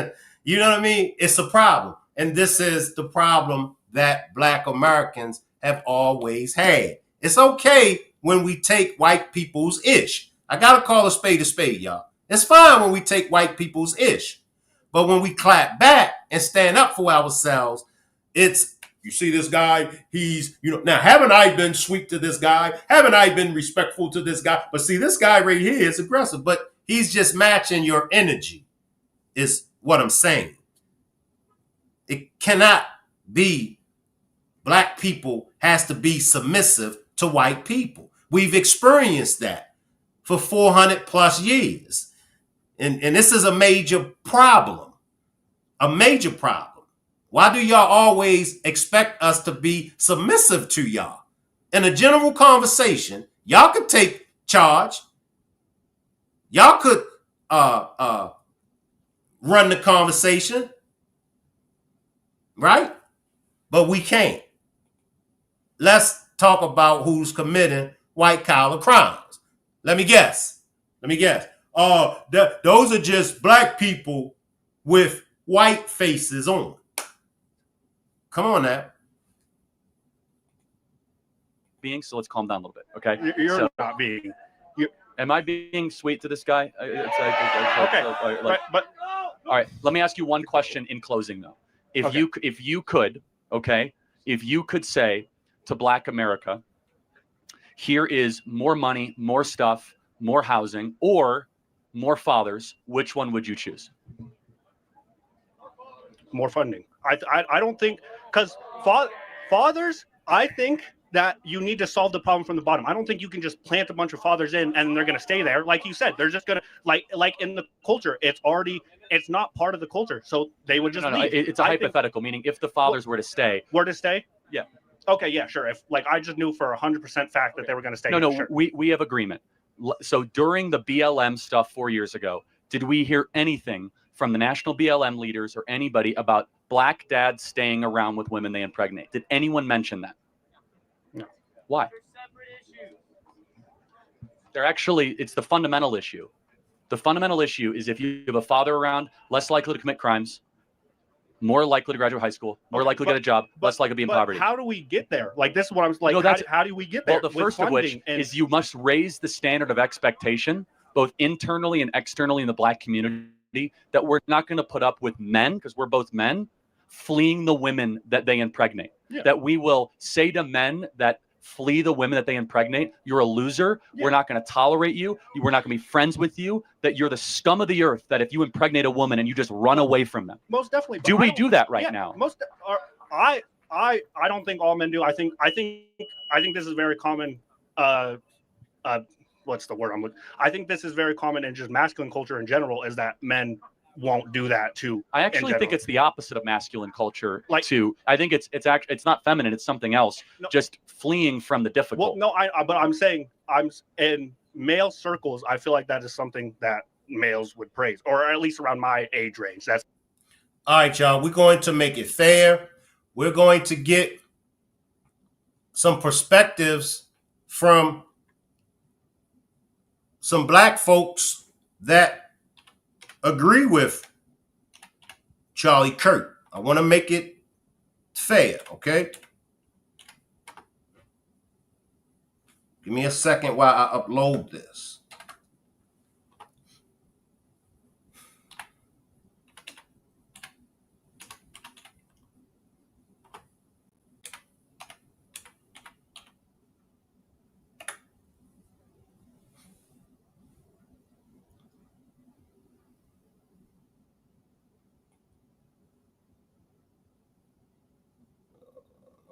You know what I mean? It's a problem. And this is the problem that Black Americans have always had. It's okay when we take white people's ish. I got to call a spade, y'all. It's fine when we take white people's ish. But when we clap back and stand up for ourselves, it's, you see this guy, he's, now haven't I been sweet to this guy? Haven't I been respectful to this guy? But see, this guy right here is aggressive, but he's just matching your energy, is what I'm saying. It cannot be Black people has to be submissive to white people. We've experienced that for 400 plus years. And this is a major problem. A major problem. Why do y'all always expect us to be submissive to y'all? In a general conversation, y'all could take charge. Y'all could run the conversation, right? But we can't. Let's talk about who's committing white-collar crimes. Let me guess. Those are just Black people with white faces on. Come on now. So let's calm down a little bit, okay? You're not being. Am I being sweet to this guy? Okay. But all right. Let me ask you one question in closing, though. If you could say to Black America, here is more money, more stuff, more housing, or more fathers, which one would you choose? More funding. I don't think, because fathers, I think that you need to solve the problem from the bottom. I don't think you can just plant a bunch of fathers in and they're going to stay there. Like you said, they're just going to, like in the culture, it's not part of the culture. So they would just leave. It's a hypothetical, meaning if the fathers were to stay. Yeah. Okay, yeah, sure. If I just knew for 100% fact that they were going to stay. No, sure. we have agreement. So during the BLM stuff 4 years ago, did we hear anything from the national BLM leaders or anybody about Black dads staying around with women they impregnate? Did anyone mention that? No. Why? It's the fundamental issue. The fundamental issue is if you have a father around, less likely to commit crimes, more likely to graduate high school, more likely to get a job, less likely to be in poverty. How do we get there? Like, this is what I'm like. How do we get there? Well, the first of which is you must raise the standard of expectation, both internally and externally in the Black community, that we're not going to put up with men, because we're both men, fleeing the women that they impregnate. Yeah. That we will say to men that flee the women that they impregnate, you're a loser. Yeah. We're not going to tolerate you. We're not going to be friends with you. That you're the scum of the earth. That if you impregnate a woman and you just run away from them. Most definitely. Do we do that right now? I don't think all men do. I think this is very common. What's the word? I think this is very common in just masculine culture in general. Is that men won't do that too. I actually think it's the opposite of masculine culture. I think it's not feminine. It's something else. No, just fleeing from the difficult. Well, no, but I'm saying in male circles, I feel like that is something that males would praise, or at least around my age range. That's all right, y'all. We're going to make it fair. We're going to get some perspectives from some black folks that agree with Charlie Kirk. I want to make it fair, okay? Give me a second while I upload this.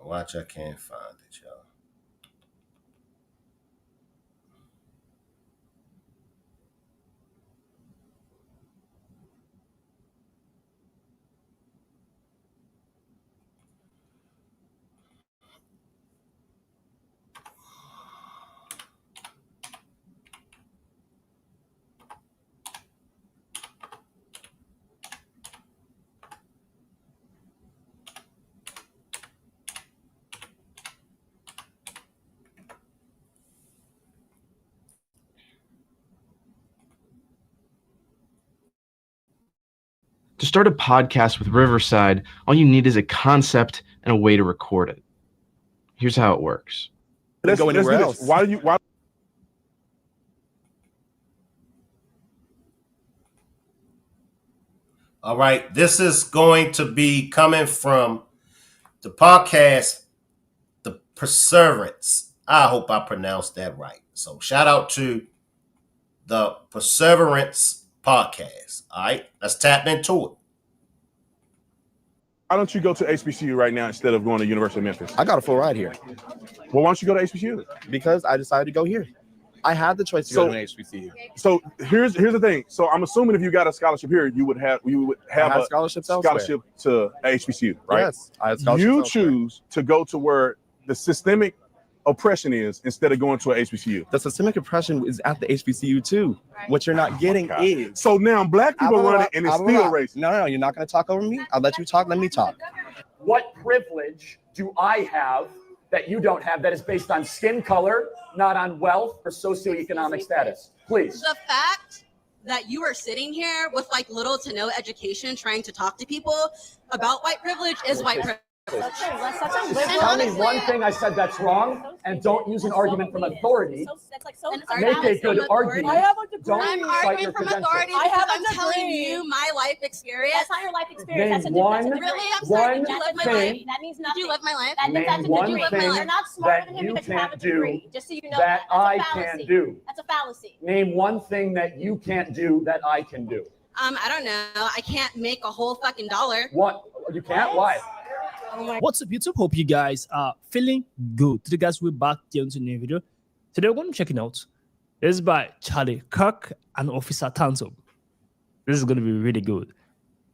Watch, I can't find it, y'all. To start a podcast with Riverside, all you need is a concept and a way to record it. Here's how it works. Let's go anywhere else. Why? All right, this is going to be coming from the podcast, The Perseverance. I hope I pronounced that right. So shout out to the Perseverance podcast. All right, let's tap into it. Why don't you go to HBCU right now instead of going to University of Memphis? I got a full ride here. Well, why don't you go to HBCU? Because I decided to go here. I had the choice to go to an HBCU. So here's the thing. So I'm assuming if you got a scholarship here, you would have a scholarship to HBCU, right? Yes, I had scholarships You elsewhere. choose to go to where the systemic oppression is instead of going to an HBCU. The systemic oppression is at the HBCU too. What you're not getting is. So now black people run it and it's still racist. No, you're not going to talk over me. I'll let you talk. Let me talk. What privilege do I have that you don't have that is based on skin color, not on wealth or socioeconomic status? Please. The fact that you are sitting here with like little to no education trying to talk to people about white privilege is white privilege. Tell me one thing I said that's wrong, and don't use an argument from authority. Make a good argument. I'm arguing from authority because I'm telling you my life experience. That's not your life experience. Name one Really? I'm sorry. Did you live my life? thing That means Did nothing. you live my life? That means that's a Name degree. one thing You're not smarter that than him you because you have a can't do degree. Just so you know that I that's a can't fallacy. do. That's a fallacy. Name one thing that you can't do that I can do. I don't know. I can't make a whole fucking dollar. What? You can't? Why? What's up, YouTube? Hope you guys are feeling good. Today, guys, we're back here into a new video. Today, we're going to check it out. This is by Charlie Kirk and Officer Tansom. This is going to be really good.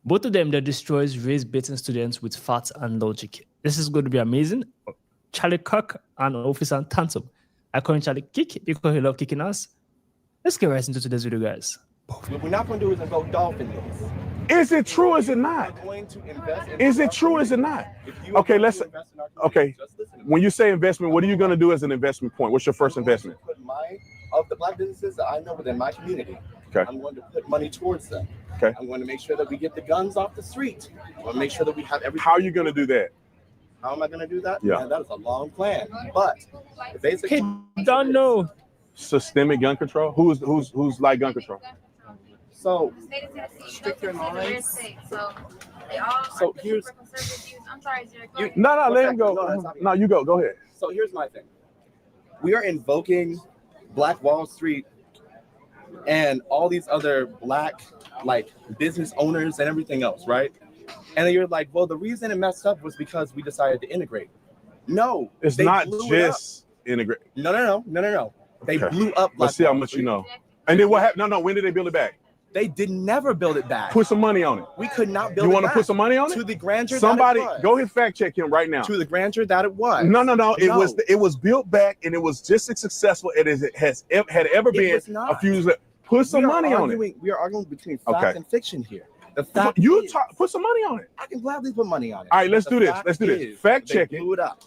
Both of them, they destroys race-baiting students with facts and logic. This is going to be amazing. Charlie Kirk and Officer Tansom. I call him Charlie Kick because he loves kicking us. Let's get right into today's video, guys. What we're not going to do is invoke dolphin laws. Is it true? Is it not? Is it true? Is it not? Okay, when you say investment, what are you going to do as an investment point? What's your first investment? Of the black businesses that I know within my community, okay. I'm going to put money towards them. Okay. I'm going to make sure that we get the guns off the street. I'm going to make sure that we have everything. How are you going to do that? How am I going to do that? Yeah. Man, that is a long plan. But the basic Don't know. Systemic gun control. Who's like gun control? So Strict your minds. So here's. I'm sorry, No, let him go. No, you go. Go ahead. So here's my thing. We are invoking Black Wall Street and all these other black business owners and everything else, right? And then you're like, well, the reason it messed up was because we decided to integrate. No, it's not just integrate. No. They blew up. Let's see how much you know. And then what happened? No. When did they build it back? They did never build it back. Put some money on it. We could not build it back. You want to put some money on it? To the grandeur Somebody, that it was. go ahead fact check him right now. To the grandeur that it was. No. It was built back and it was just as successful as it had ever been a few years later. Put some money on it. We are arguing between fact and fiction here. The fact put some money on it. I can gladly put money on it. All right, let's do this. Let's do this. Fact check it.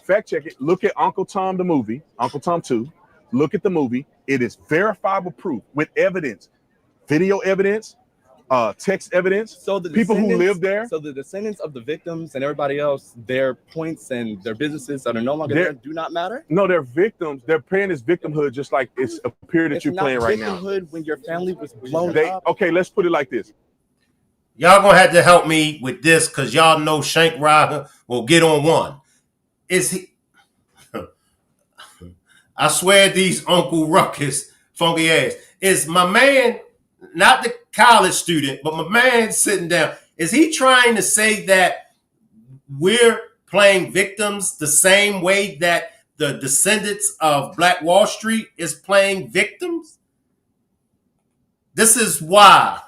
Fact check it. Look at Uncle Tom the movie, Uncle Tom 2. Look at the movie. It is verifiable proof with evidence, video evidence, text evidence. So the people who live there. So the descendants of the victims and everybody else, their points and their businesses that are no longer there do not matter. No, they're victims. They're paying this victimhood just like it's a period that you're playing right now. Victimhood when your family was blown up. Okay, let's put it like this. Y'all gonna have to help me with this because y'all know Shank Ryder will get on one. Is he? I swear these Uncle Ruckus funky ass. Is my man, not the college student, but my man sitting down, is he trying to say that we're playing victims the same way that the descendants of Black Wall Street is playing victims? This is why.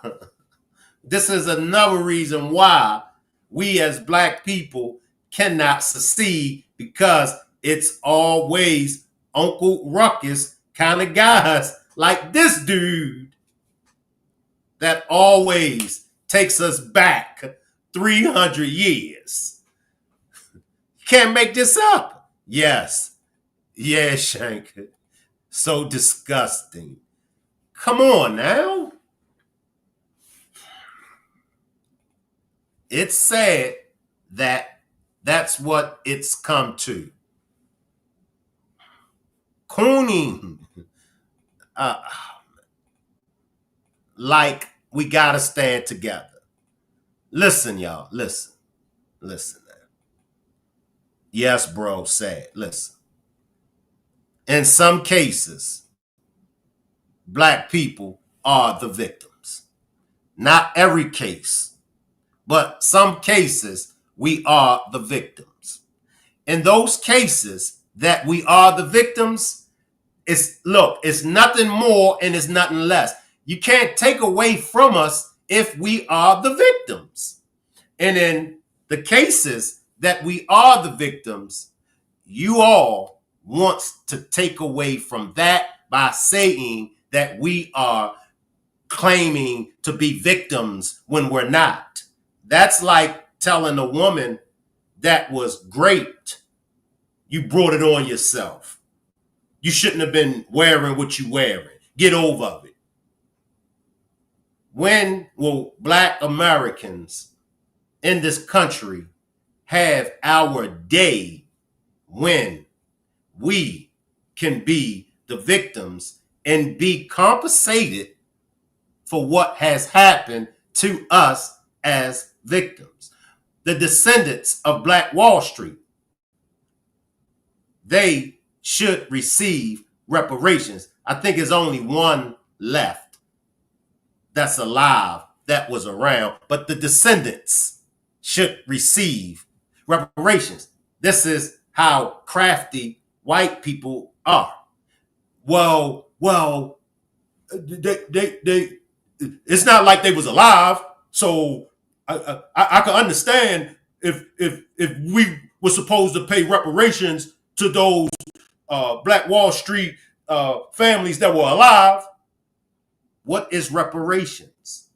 This is another reason why we as Black people cannot succeed, because it's always Uncle Ruckus kind of guys like this dude that always takes us back 300 years. You can't make this up. Yes. Yeah, Shank. So disgusting. Come on now. It's sad that that's what it's come to. Cooning. Like we gotta stand together. Listen, y'all. Listen. Listen. Yes, bro, sad. Listen. In some cases, Black people are the victims. Not every case. But some cases, we are the victims. In those cases that we are the victims, it's nothing more and it's nothing less. You can't take away from us if we are the victims. And in the cases that we are the victims, you all want to take away from that by saying that we are claiming to be victims when we're not. That's like telling a woman that was raped, you brought it on yourself. You shouldn't have been wearing what you're wearing. Get over it. When will Black Americans in this country have our day when we can be the victims and be compensated for what has happened to us as victims? The descendants of Black Wall Street, they should receive reparations. I think there's only one left that's alive that was around, but the descendants should receive reparations. This is how crafty white people are. Well, they it's not like they was alive, so I can understand if we were supposed to pay reparations to those Black Wall Street families that were alive. What is reparations?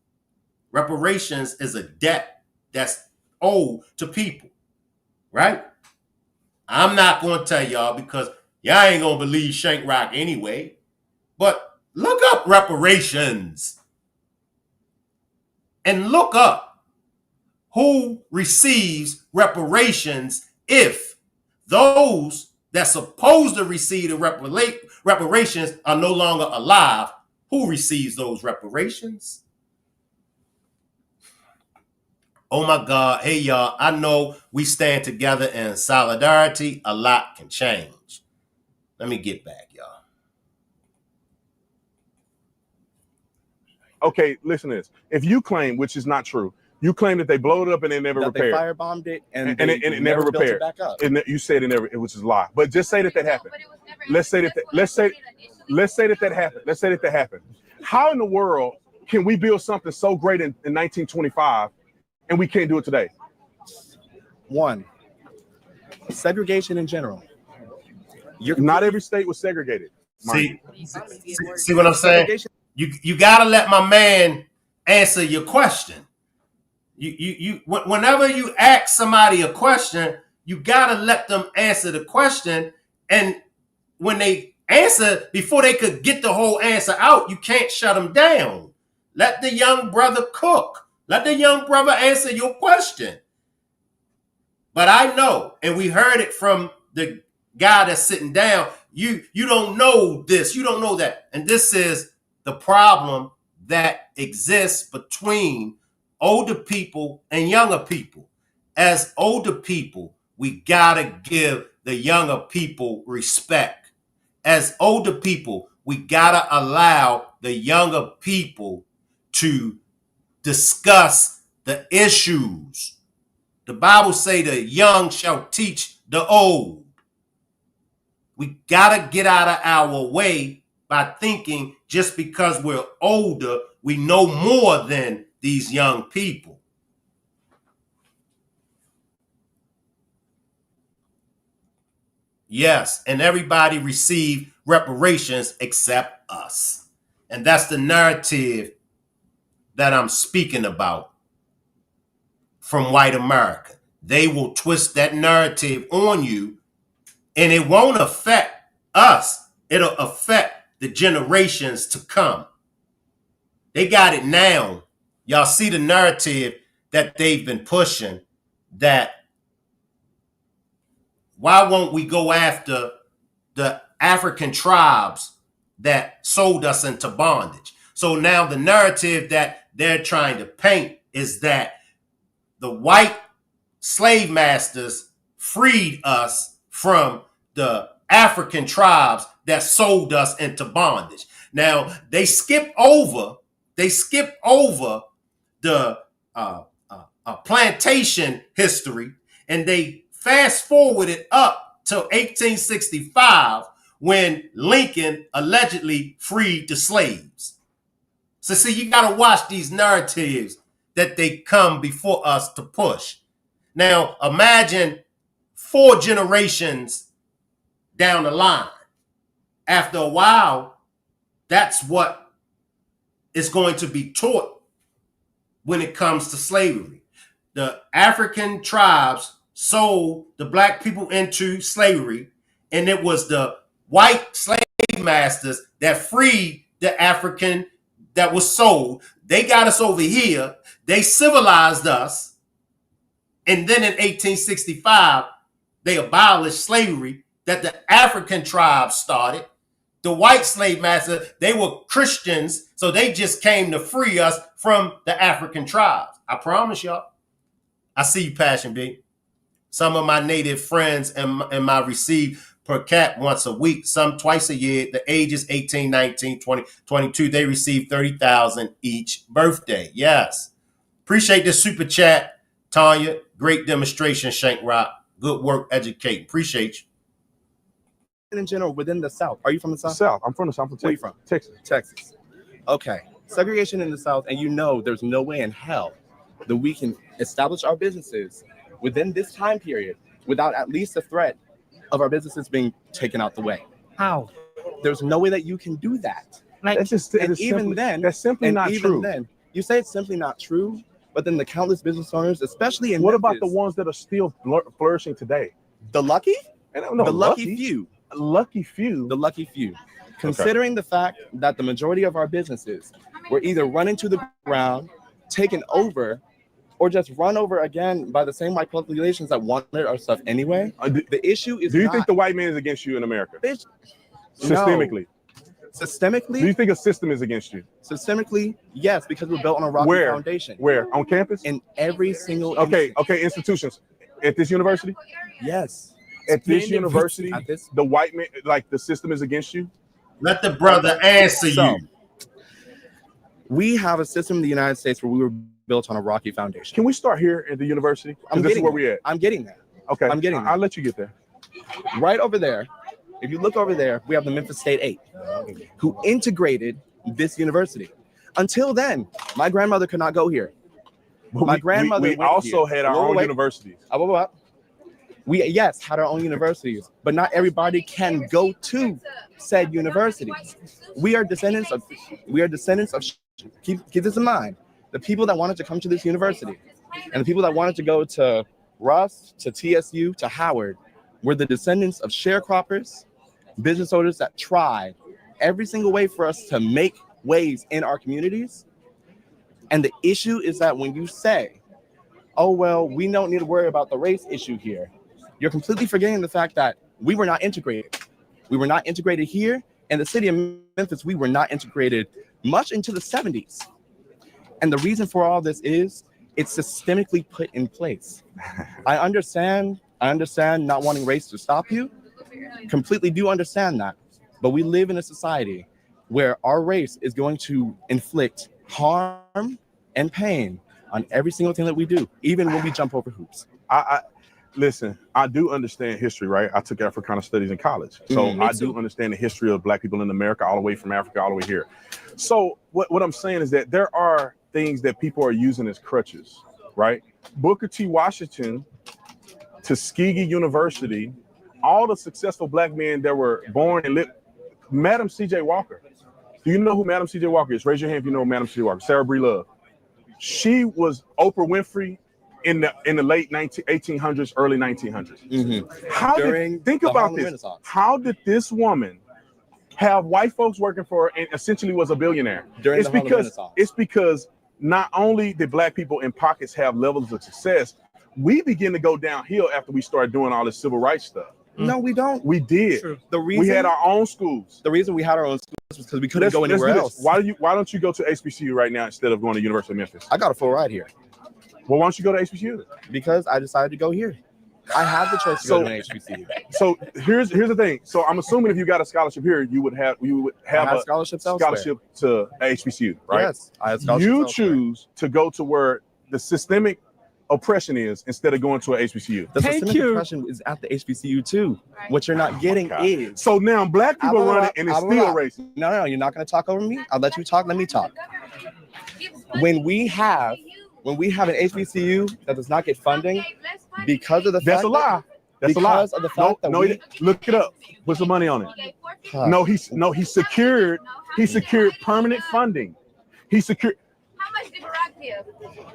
Reparations is a debt that's owed to people, right? I'm not going to tell y'all because y'all ain't going to believe Shank Rock anyway, but look up reparations and look up who receives reparations if those that's supposed to receive the reparations are no longer alive. Who receives those reparations? Oh my God. Hey, y'all, I know we stand together in solidarity. A lot can change. Let me get back, y'all. Okay, listen to this. If you claim, which is not true, you claim that they blew it up and they never repaired. They firebombed it and it never repaired. It back up. And you said it was a lie. But just say that happened. Let's say that happened. Let's say that happened. How in the world can we build something so great in 1925 and we can't do it today? One, segregation in general. Not every state was segregated. See what I'm saying? You got to let my man answer your question. Whenever you ask somebody a question, you got to let them answer the question. And when they answer, before they could get the whole answer out, you can't shut them down. Let the young brother cook. Let the young brother answer your question. But I know, and we heard it from the guy that's sitting down, you don't know this, you don't know that. And this is the problem that exists between older people and younger people. As older people, we gotta give the younger people respect. As older people, we gotta allow the younger people to discuss the issues. The Bible say the young shall teach the old. We gotta get out of our way by thinking just because we're older, we know more than these young people. Yes, and everybody received reparations except us. And that's the narrative that I'm speaking about from white America. They will twist that narrative on you, and it won't affect us. It'll affect the generations to come. They got it now. Y'all see the narrative that they've been pushing, that why won't we go after the African tribes that sold us into bondage? So now the narrative that they're trying to paint is that the white slave masters freed us from the African tribes that sold us into bondage. Now they skip over the plantation history, and they fast forwarded up to 1865 when Lincoln allegedly freed the slaves. So see, you got to watch these narratives that they come before us to push. Now, imagine 4 generations down the line. After a while, that's what is going to be taught when it comes to slavery. The African tribes sold the black people into slavery, and it was the white slave masters that freed the African that was sold. They got us over here. They civilized us. And then in 1865, they abolished slavery that the African tribes started. The white slave master, they were Christians, so they just came to free us from the African tribes. I promise y'all. I see you, Passion B. Some of my native friends and my receive per cap once a week, some twice a year. The ages 18, 19, 20, 22, they receive $30,000 each birthday. Yes. Appreciate this super chat, Tanya. Great demonstration, Shank Rock. Good work educating. Appreciate you. In general, within the South. Are you from the South? South. I'm from the South. Where are you from? Texas. Texas. Okay. Segregation in the South, and you know there's no way in hell that we can establish our businesses within this time period without at least a threat of our businesses being taken out the way. How? There's no way that you can do that. Like, That's just And even then, that's simply not true. Then, you say it's simply not true, but then the countless business owners, especially in What Memphis, about the ones that are still flourishing today? the lucky? And I don't know, The lucky few. Lucky few. The lucky few. Considering the fact that the majority of our businesses were either run into the ground, taken over, or just run over again by the same white populations that wanted our stuff anyway. The issue is Do you not, think the white man is against you in America? bitch, Systemically. no. Systemically? Do you think a system is against you? Systemically, yes, because we're built on a rocky Where? foundation. Where? On campus? In every single Okay, institutions. At this university? Yes. At this university, At this, the white man, like the system is against you? Let the brother answer So, you. we have a system in the United States where we were built on a rocky foundation. Can we start here at the university? I'm This is getting where there. we at. I'm getting there. Okay. I'm getting there. I'll let you get there. Right over there, if you look over there, we have the Memphis State 8, who integrated this university. Until then, my grandmother could not go here. But My grandmother we went also here. had our own Wait. universities. We, yes, had our own universities, but not everybody can go to said universities. We are descendants of keep this in mind. The people that wanted to come to this university and the people that wanted to go to Russ, to TSU, to Howard were the descendants of sharecroppers, business owners that tried every single way for us to make waves in our communities. And the issue is that when you say, oh, well, we don't need to worry about the race issue here, you're completely forgetting the fact that we were not integrated. We were not integrated here. In the city of Memphis, we were not integrated much into the 70s. And the reason for all this is it's systemically put in place. I understand not wanting race to stop you. Completely do understand that. But we live in a society where our race is going to inflict harm and pain on every single thing that we do, even when we jump over hoops. Listen, I do understand history, right? I took Africana studies in college. So I do understand the history of Black people in America, all the way from Africa, all the way here. So what I'm saying is that there are things that people are using as crutches, right? Booker T. Washington, Tuskegee University, all the successful Black men that were born and lived. Madam C.J. Walker. Do you know who Madam C.J. Walker is? Raise your hand if you know Madam C.J. Walker. Sarah Bree Love. She was Oprah Winfrey in the late 1800s, early 1900s. Think about this. Renaissance. How did this woman have white folks working for her and essentially was a billionaire? It's because not only did Black people in pockets have levels of success, we begin to go downhill after we started doing all this civil rights stuff. No, we don't. We did. True. We had our own schools. The reason we had our own schools was because we couldn't go anywhere else. Why don't you go to HBCU right now instead of going to University of Memphis? I got a full ride here. Well, why don't you go to HBCU? Because I decided to go here. I have the choice to go to an HBCU. So here's the thing. So I'm assuming if you got a scholarship here, you would have a scholarship to HBCU, right? Yes, I have scholarships. You choose to go to where the systemic oppression is instead of going to an HBCU. The systemic oppression is at the HBCU too. What you're not getting is. So now Black people run it and it's still racist. No, you're not going to talk over me. I'll let you talk. Let me talk. When we have an HBCU that does not get funding because of the fact that's a lie. That's a lie. Because of the fact that look it up. What's the money on it? He secured permanent funding. He secured. How much did Barack give?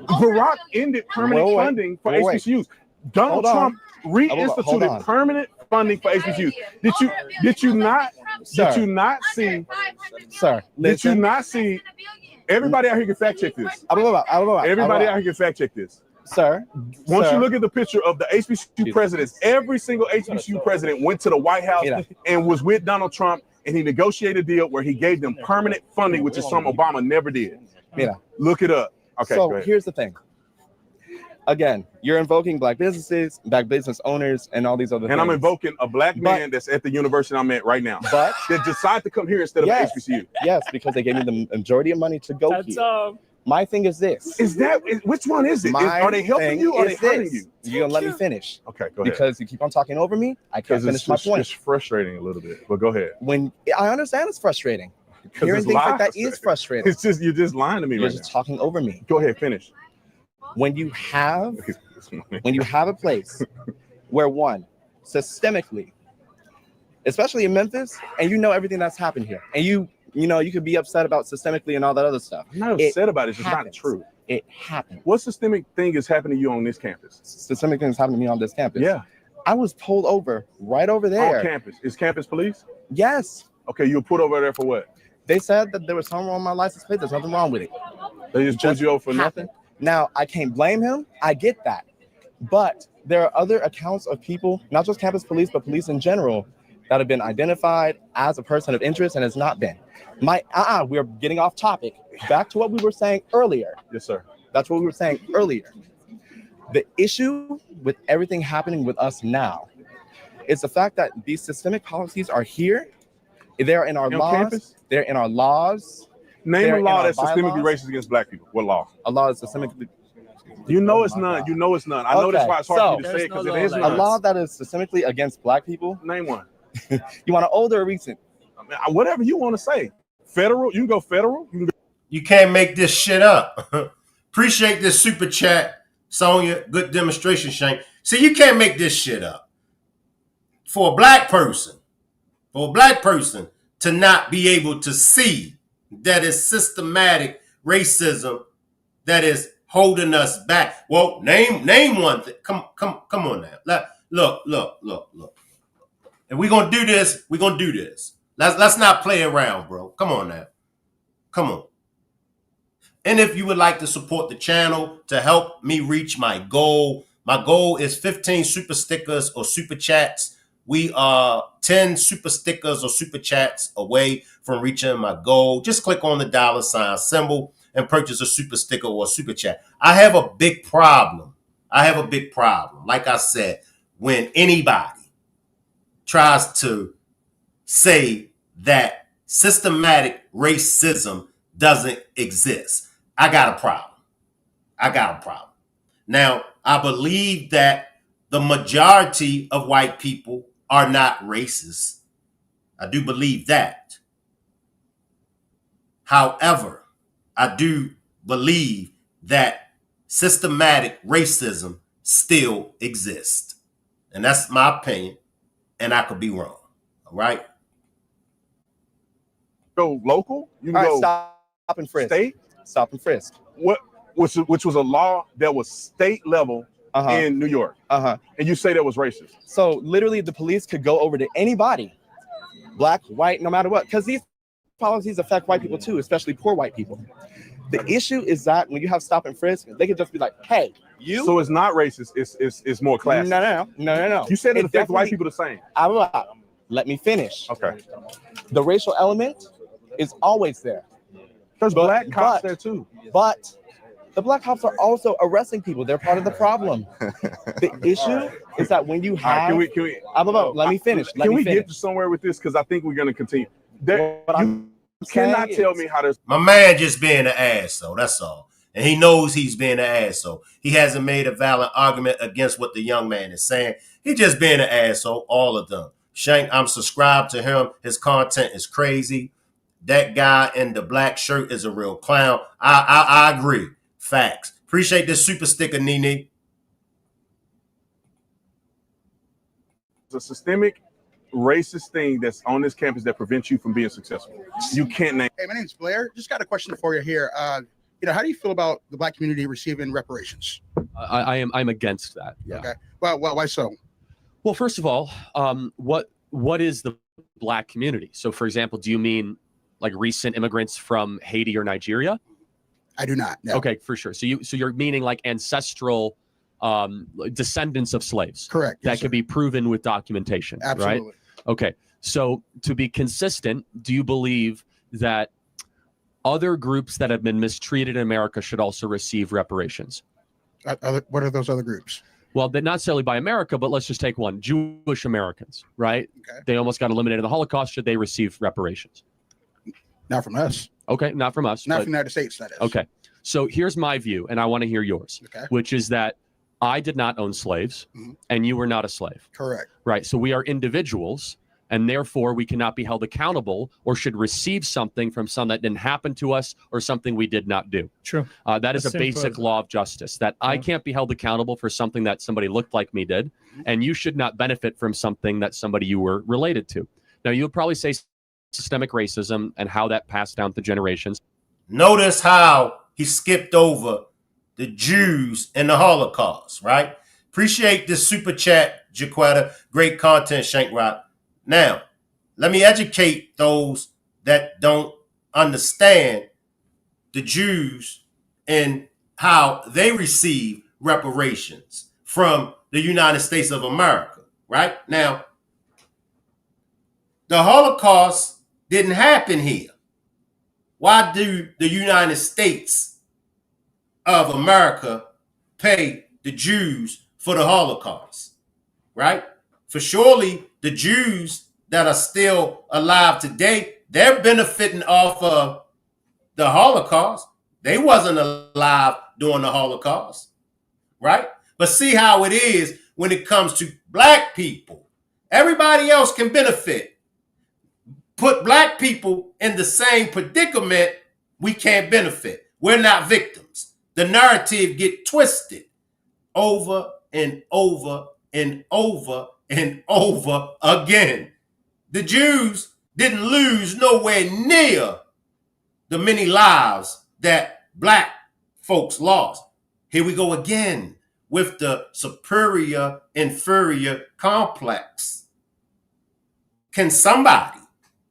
Barack ended permanent funding for HBCUs. Donald Trump reinstituted permanent funding for HBCUs. Did you not see? Everybody out here can fact check this. Everybody out here can fact check this. Sir. Once you look at the picture of the HBCU presidents, every single HBCU president went to the White House and was with Donald Trump, and he negotiated a deal where he gave them permanent funding, which is something Obama never did. Look it up. Okay. So here's the thing. Again, you're invoking Black businesses, Black business owners, and all these other things. And I'm invoking a Black man that's at the university I'm at right now. But that decide to come here instead of HBCU. Yes, because they gave me the majority of money to go here. My thing is this. Which one is it? Are they helping you or are they hurting you? You're going to let me finish. Okay, go ahead. Because you keep on talking over me, I can't finish my point. It's frustrating a little bit, but go ahead. I understand it's frustrating. Hearing things like that is frustrating. It's just, you're just lying to me You're just talking over me. Go ahead, finish. When you have a place where systemically, especially in Memphis, and you know everything that's happened here, and you could be upset about systemically and all that other stuff. I'm not upset about it. It's just not true. It happened. What systemic thing is happening to you on this campus? Systemic things happening to me on this campus. Yeah. I was pulled over right over there. On campus. Is campus police? Yes. Okay, you were put over there for what? They said that there was something wrong with my license plate. There's nothing wrong with it. They just pulled you over for nothing? Now, I can't blame him. I get that. But there are other accounts of people, not just campus police, but police in general, that have been identified as a person of interest and has not been. We're getting off topic. Back to what we were saying earlier. Yes, sir. That's what we were saying earlier. The issue with everything happening with us now is the fact that these systemic policies are here. They're in our laws. Campus? They're in our laws. Name a law that's systemically racist against Black people. What law? A law is systemically. You know it's none. You know it's none. I know that's why it's hard for you to say it because it is none. A law that is systemically against Black people. Name one. You want an older or recent? Whatever you want to say. Federal. You can go federal. You can't make this shit up. Appreciate this super chat, Sonya. Good demonstration, Shank. See, you can't make this shit up. for a black person, to not be able to see that it's systematic racism that is holding us back. Well, name one thing. Come on now. Look. If we're gonna do this, we're gonna do this. Let's not play around, bro. Come on now. Come on. And if you would like to support the channel to help me reach my goal is 15 super stickers or super chats. We are 10 super stickers or super chats away from reaching my goal. Just click on the $ symbol and purchase a super sticker or a super chat. I have a big problem. Like I said, when anybody tries to say that systematic racism doesn't exist, I got a problem. Now, I believe that the majority of white people are not racist. I do believe that. However, I do believe that systematic racism still exists. And that's my opinion. And I could be wrong. All right? Go local. You can go stop and frisk. State. Stop and frisk. Which was a law that was state level in New York. And you say that was racist. So literally the police could go over to anybody, black, white, no matter what, because these policies affect white people too, especially poor white people. The issue is that when you have stop and frisk, they could just be like, hey, you. So it's not racist, it's more classist. No. You said it affects white people the same. Let me finish. Okay. The racial element is always there. There's black cops there too. But the black cops are also arresting people. They're part of the problem. The issue is that when you have... Right, can we let me finish. Can we get somewhere with this? Because I think we're going to continue. You cannot tell me how to... My man just being an asshole, that's all. And he knows he's being an asshole. He hasn't made a valid argument against what the young man is saying. He just being an asshole, all of them. Shank, I'm subscribed to him. His content is crazy. That guy in the black shirt is a real clown. I agree. Facts. Appreciate this super sticker, Nene. It's a systemic racist thing that's on this campus that prevents you from being successful. You can't name. Hey, my name's Blair. Just got a question for you here. How do you feel about the black community receiving reparations? I'm against that. Yeah. Okay. Well, why so? Well, first of all, what is the black community? So, for example, do you mean like recent immigrants from Haiti or Nigeria? I do not. No. Okay, for sure. So you're meaning like ancestral descendants of slaves. Correct. That can be proven with documentation. Absolutely. Right? Okay. So to be consistent, do you believe that other groups that have been mistreated in America should also receive reparations? What are those other groups? Well, they're not necessarily by America, but let's just take one. Jewish Americans, right? Okay. They almost got eliminated in the Holocaust. Should they receive reparations? Not from us. Okay, not from us. Not from the United States, that is. Okay. So here's my view, and I want to hear yours, okay, which is that I did not own slaves, and you were not a slave. Correct. Right. So we are individuals, and therefore we cannot be held accountable or should receive something from something that didn't happen to us or something we did not do. True. That is a basic law of justice, that I can't be held accountable for something that somebody looked like me did, and you should not benefit from something that somebody you were related to. Now, you'll probably say systemic racism and how that passed down to generations. Notice how he skipped over the Jews in the Holocaust, right? Appreciate this super chat, Jaquetta. Great content, Shankrock. Now, let me educate those that don't understand the Jews and how they receive reparations from the United States of America, right? Now, the Holocaust didn't happen here. Why do the United States of America pay the Jews for the Holocaust, right? For surely the Jews that are still alive today, they're benefiting off of the Holocaust. They wasn't alive during the Holocaust, right? But see how it is when it comes to black people. Everybody else can benefit. Put black people in the same predicament, we can't benefit. We're not victims. The narrative get twisted over and over and over and over again. The Jews didn't lose nowhere near the many lives that black folks lost. Here we go again with the superior inferior complex. Can somebody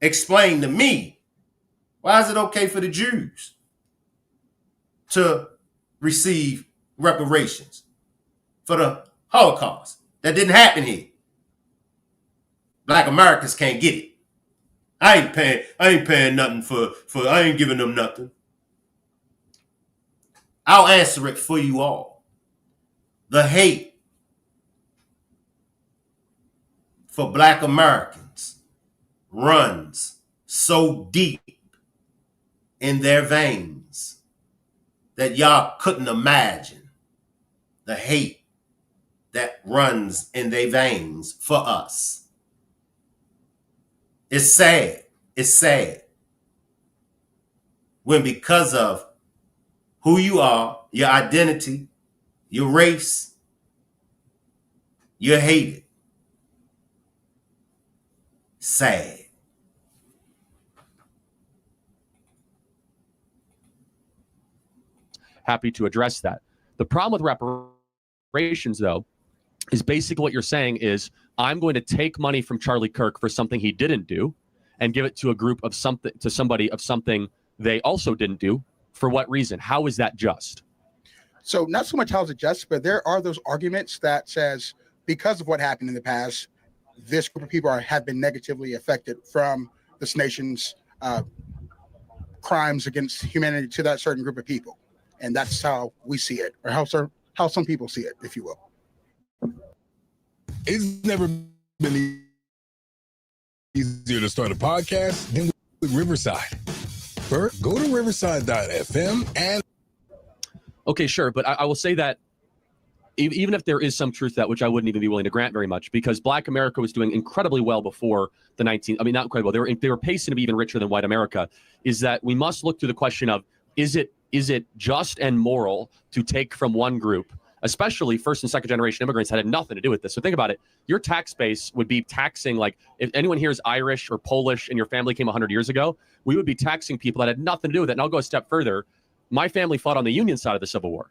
explain to me, why is it okay for the Jews to receive reparations for the Holocaust? That didn't happen here. Black Americans can't get it. I ain't paying nothing I ain't giving them nothing. I'll answer it for you all. The hate for Black Americans runs so deep in their veins that y'all couldn't imagine the hate that runs in their veins for us. It's sad. It's sad. When because of who you are, your identity, your race, you're hated. Sad. Happy to address that. The problem with reparations, though, is basically what you're saying is I'm going to take money from Charlie Kirk for something he didn't do and give it to a group of something, to somebody of something they also didn't do. For what reason? How is that just? So not so much how is it just, but there are those arguments that says because of what happened in the past, this group of people have been negatively affected from this nation's crimes against humanity to that certain group of people. And that's how we see it, or how some people see it, if you will. It's never been easier to start a podcast than with Riverside. Bert, go to riverside.fm and... Okay, sure. But I will say that even if there is some truth to that, which I wouldn't even be willing to grant very much, because Black America was doing incredibly well before the not incredibly well. They were pacing to be even richer than white America, is that we must look through the question of, is it just and moral to take from one group, especially first and second generation immigrants that had nothing to do with this. So think about it. Your tax base would be taxing, like if anyone here is Irish or Polish and your family came 100 years ago, we would be taxing people that had nothing to do with it. And I'll go a step further. My family fought on the Union side of the Civil War,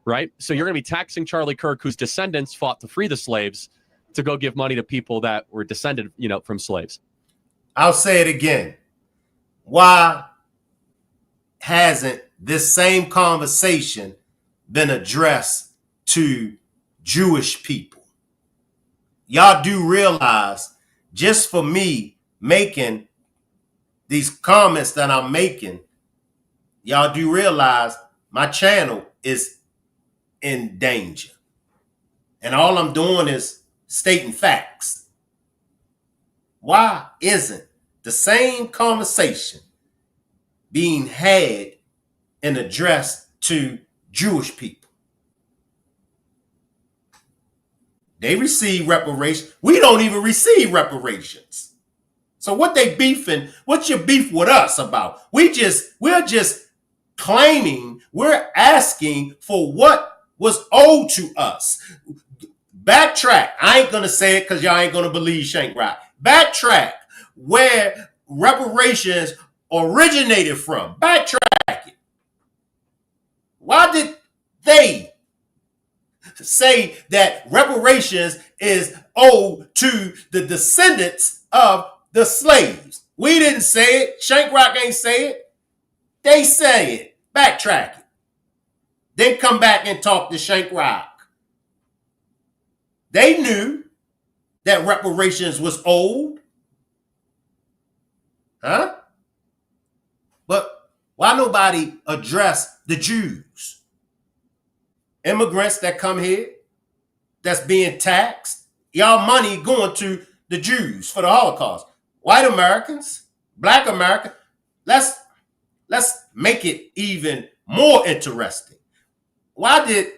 right? So you're going to be taxing Charlie Kirk, whose descendants fought to free the slaves, to go give money to people that were descended, from slaves. I'll say it again. Why hasn't this same conversation been addressed to Jewish people? Y'all do realize, just for me making these comments that I'm making, y'all do realize my channel is in danger. And all I'm doing is stating facts. Why isn't the same conversation being had and addressed to Jewish people? They receive reparations. We don't even receive reparations. So what they beefing? What's your beef with us about? We're just claiming, we're asking for what was owed to us. Backtrack. I ain't gonna say it because y'all ain't gonna believe Shank Rock. Backtrack where reparations originated from. Backtrack it. Why did they say that reparations is owed to the descendants of the slaves? We didn't say it. Shank Rock ain't say it. They say it. Backtrack it. Then come back and talk to Shank Rock. They knew that reparations was owed. Huh? But why nobody address the Jews? Immigrants that come here, that's being taxed. Y'all money going to the Jews for the Holocaust. White Americans, Black America. Let's make it even more interesting. Why did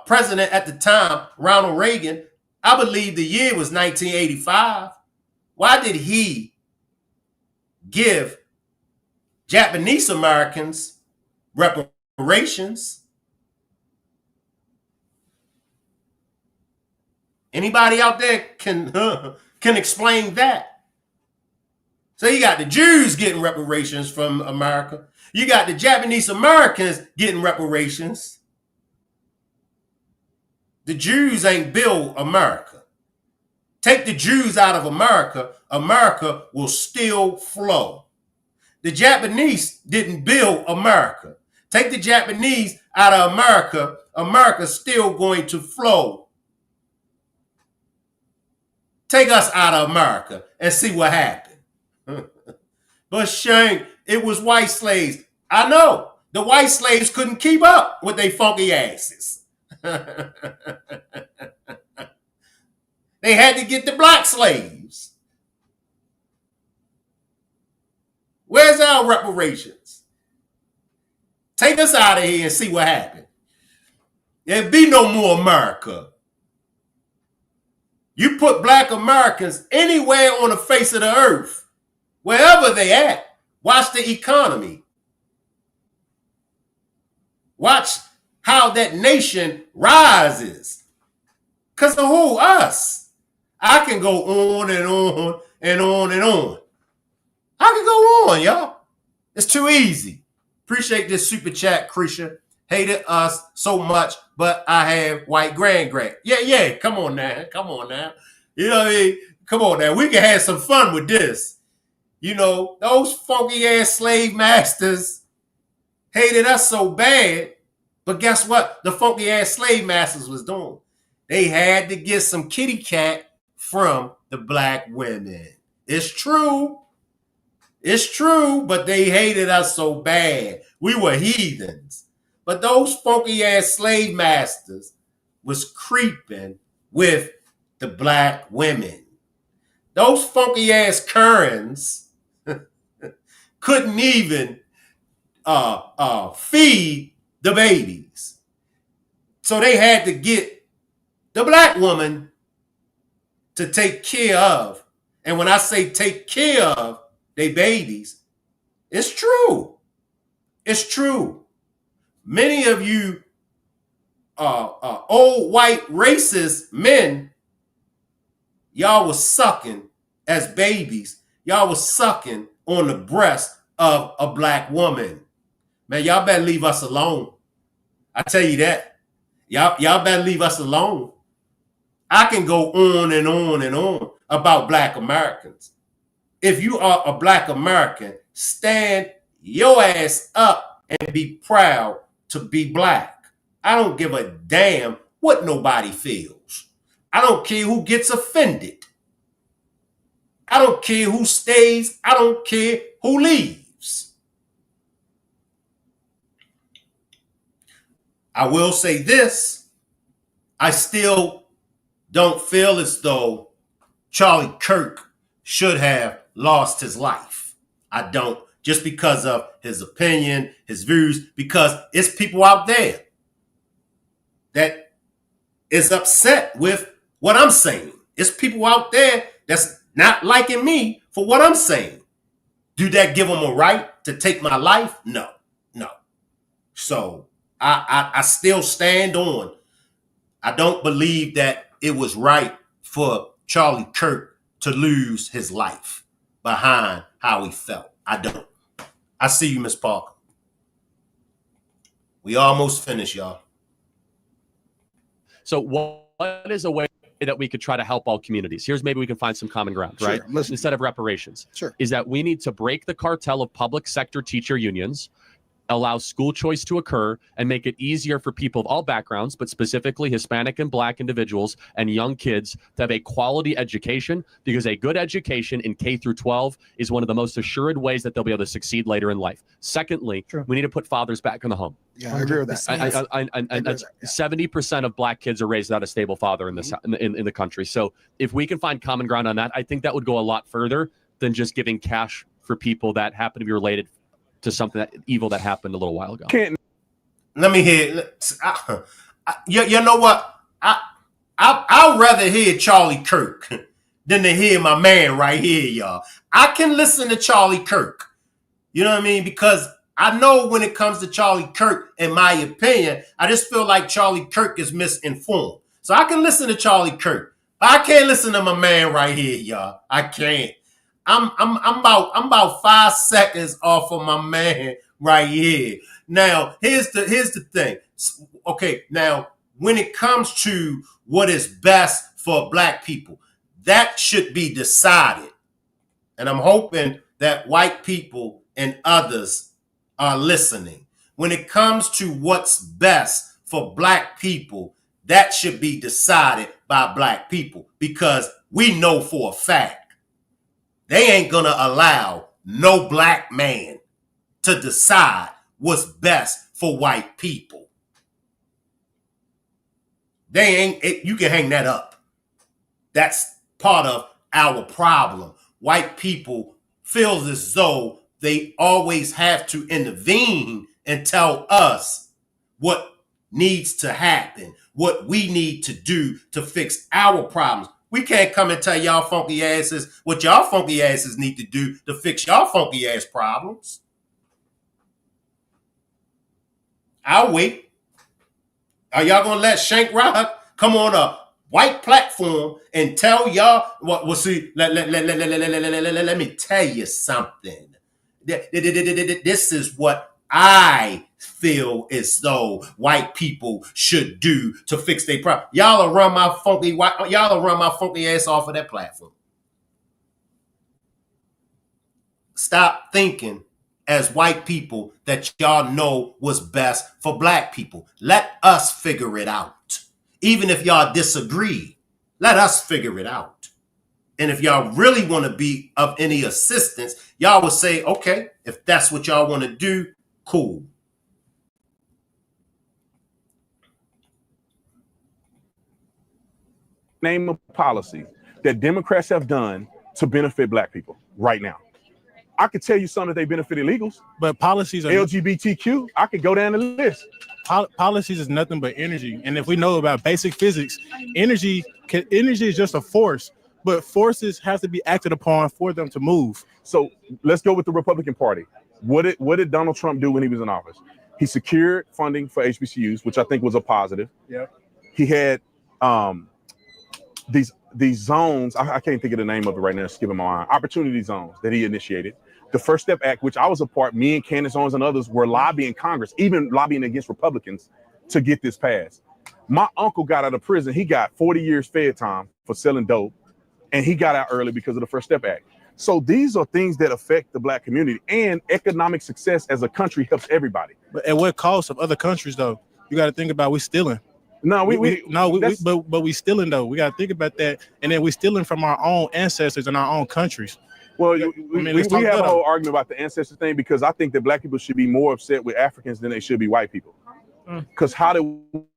President at the time, Ronald Reagan, I believe the year was 1985. Why did he give Japanese Americans reparations? Anybody out there can explain that? So you got the Jews getting reparations from America. You got the Japanese Americans getting reparations. The Jews ain't built America. Take the Jews out of America, America will still flow. The Japanese didn't build America. Take the Japanese out of America, America's still going to flow. Take us out of America and see what happened. But Shank, it was white slaves. I know. The white slaves couldn't keep up with their funky asses. They had to get the black slaves. Where's our reparations? Take us out of here and see what happened. There'll be no more America. You put black Americans anywhere on the face of the earth, wherever they at, watch the economy. Watch how that nation rises. Because of who? Us. I can go on and on and on and on. I can go on, y'all. It's too easy. Appreciate this super chat, Krisha. Hated us so much, but I have white grand. Yeah. Come on now. You know what I mean? Come on now. We can have some fun with this. You know, those funky ass slave masters hated us so bad. But guess what? The funky ass slave masters was doing. They had to get some kitty cat from the black women. It's true. It's true, but they hated us so bad. We were heathens. But those funky ass slave masters was creeping with the black women. Those funky ass Karens couldn't even feed the babies. So they had to get the black woman to take care of. And when I say take care of they babies, it's true. It's true. Many of you old white racist men, y'all was sucking as babies. Y'all was sucking on the breast of a black woman. Man, y'all better leave us alone. I tell you that. Y'all better leave us alone. I can go on and on and on about black Americans. If you are a black American, stand your ass up and be proud to be black. I don't give a damn what nobody feels. I don't care who gets offended. I don't care who stays. I don't care who leaves. I will say this. I still don't feel as though Charlie Kirk should have lost his life. I don't. Just because of his opinion, his views, because it's people out there that is upset with what I'm saying. It's people out there that's not liking me for what I'm saying. Do that give them a right to take my life? No. So I still stand on. I don't believe that it was right for Charlie Kirk to lose his life behind how he felt. I don't. I see you, Miss Parker. We almost finished, y'all. So what is a way that we could try to help all communities? Here's maybe we can find some common ground, right? Instead of reparations. Sure. Is that we need to break the cartel of public sector teacher unions, allow school choice to occur, and make it easier for people of all backgrounds, but specifically Hispanic and Black individuals and young kids to have a quality education, because a good education in K through 12 is one of the most assured ways that they'll be able to succeed later in life. Secondly, we need to put fathers back in the home. Yeah, I agree with that. And 70% of Black kids are raised without a stable father in this in the country. So if we can find common ground on that, I think that would go a lot further than just giving cash for people that happen to be related to something evil that happened a little while ago. Let me hear. You know what? I'd rather hear Charlie Kirk than to hear my man right here, y'all. I can listen to Charlie Kirk. You know what I mean? Because I know when it comes to Charlie Kirk, in my opinion, I just feel like Charlie Kirk is misinformed. So I can listen to Charlie Kirk. I can't listen to my man right here, y'all. I can't. I'm about 5 seconds off of my man right here. Now, here's the thing. Okay, now when it comes to what is best for black people, that should be decided. And I'm hoping that white people and others are listening. When it comes to what's best for black people, that should be decided by black people, because we know for a fact they ain't gonna allow no black man to decide what's best for white people. They ain't, you can hang that up. That's part of our problem. White people feel as though they always have to intervene and tell us what needs to happen, what we need to do to fix our problems. We can't come and tell y'all funky asses what y'all funky asses need to do to fix y'all funky ass problems. I'll wait. Are y'all gonna let Shank Rock come on a white platform and tell y'all what? Well, see, let me tell you something. This is what I feel as though white people should do to fix their problem. Y'all will run my funky ass off of that platform. Stop thinking as white people that y'all know what's best for black people. Let us figure it out. Even if y'all disagree, let us figure it out. And if y'all really want to be of any assistance, y'all will say, okay, if that's what y'all want to do, cool. Name of policies that Democrats have done to benefit black people right now. I could tell you some that they benefit illegals, but policies are LGBTQ. I could go down the list. Policies is nothing but energy, and if we know about basic physics, energy is just a force, but forces have to be acted upon for them to move. So let's go with the Republican Party. What did Donald Trump do when he was in office? He secured funding for HBCUs, which I think was a positive. Yeah. He had these zones. I can't think of the name of it right now. It's skipping my mind. Opportunity zones that he initiated. The First Step Act, which I was a part, me and Candace Owens and others were lobbying Congress, even lobbying against Republicans to get this passed. My uncle got out of prison. He got 40 years fed time for selling dope, and he got out early because of the First Step Act. So these are things that affect the black community, and economic success as a country helps everybody. But at what cost of other countries, though? You got to think about we stealing. No, but we stealing though. We got to think about that, and then we stealing from our own ancestors and our own countries. Well, we have a whole argument about the ancestor thing, because I think that black people should be more upset with Africans than they should be white people. Because how did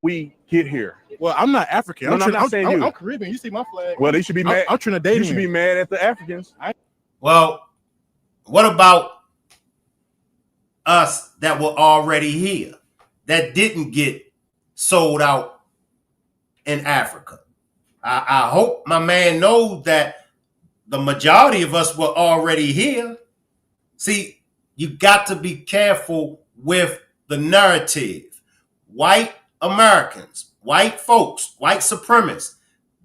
we get here? Well, I'm not African. I'm not saying you. I'm Caribbean. You see my flag. Well, they should be mad. I'm Trinidadian. You should be mad at the Africans. Well, what about us that were already here, that didn't get sold out in Africa? I hope my man knows that the majority of us were already here. See, you got to be careful with the narrative. White Americans, white folks, white supremacists,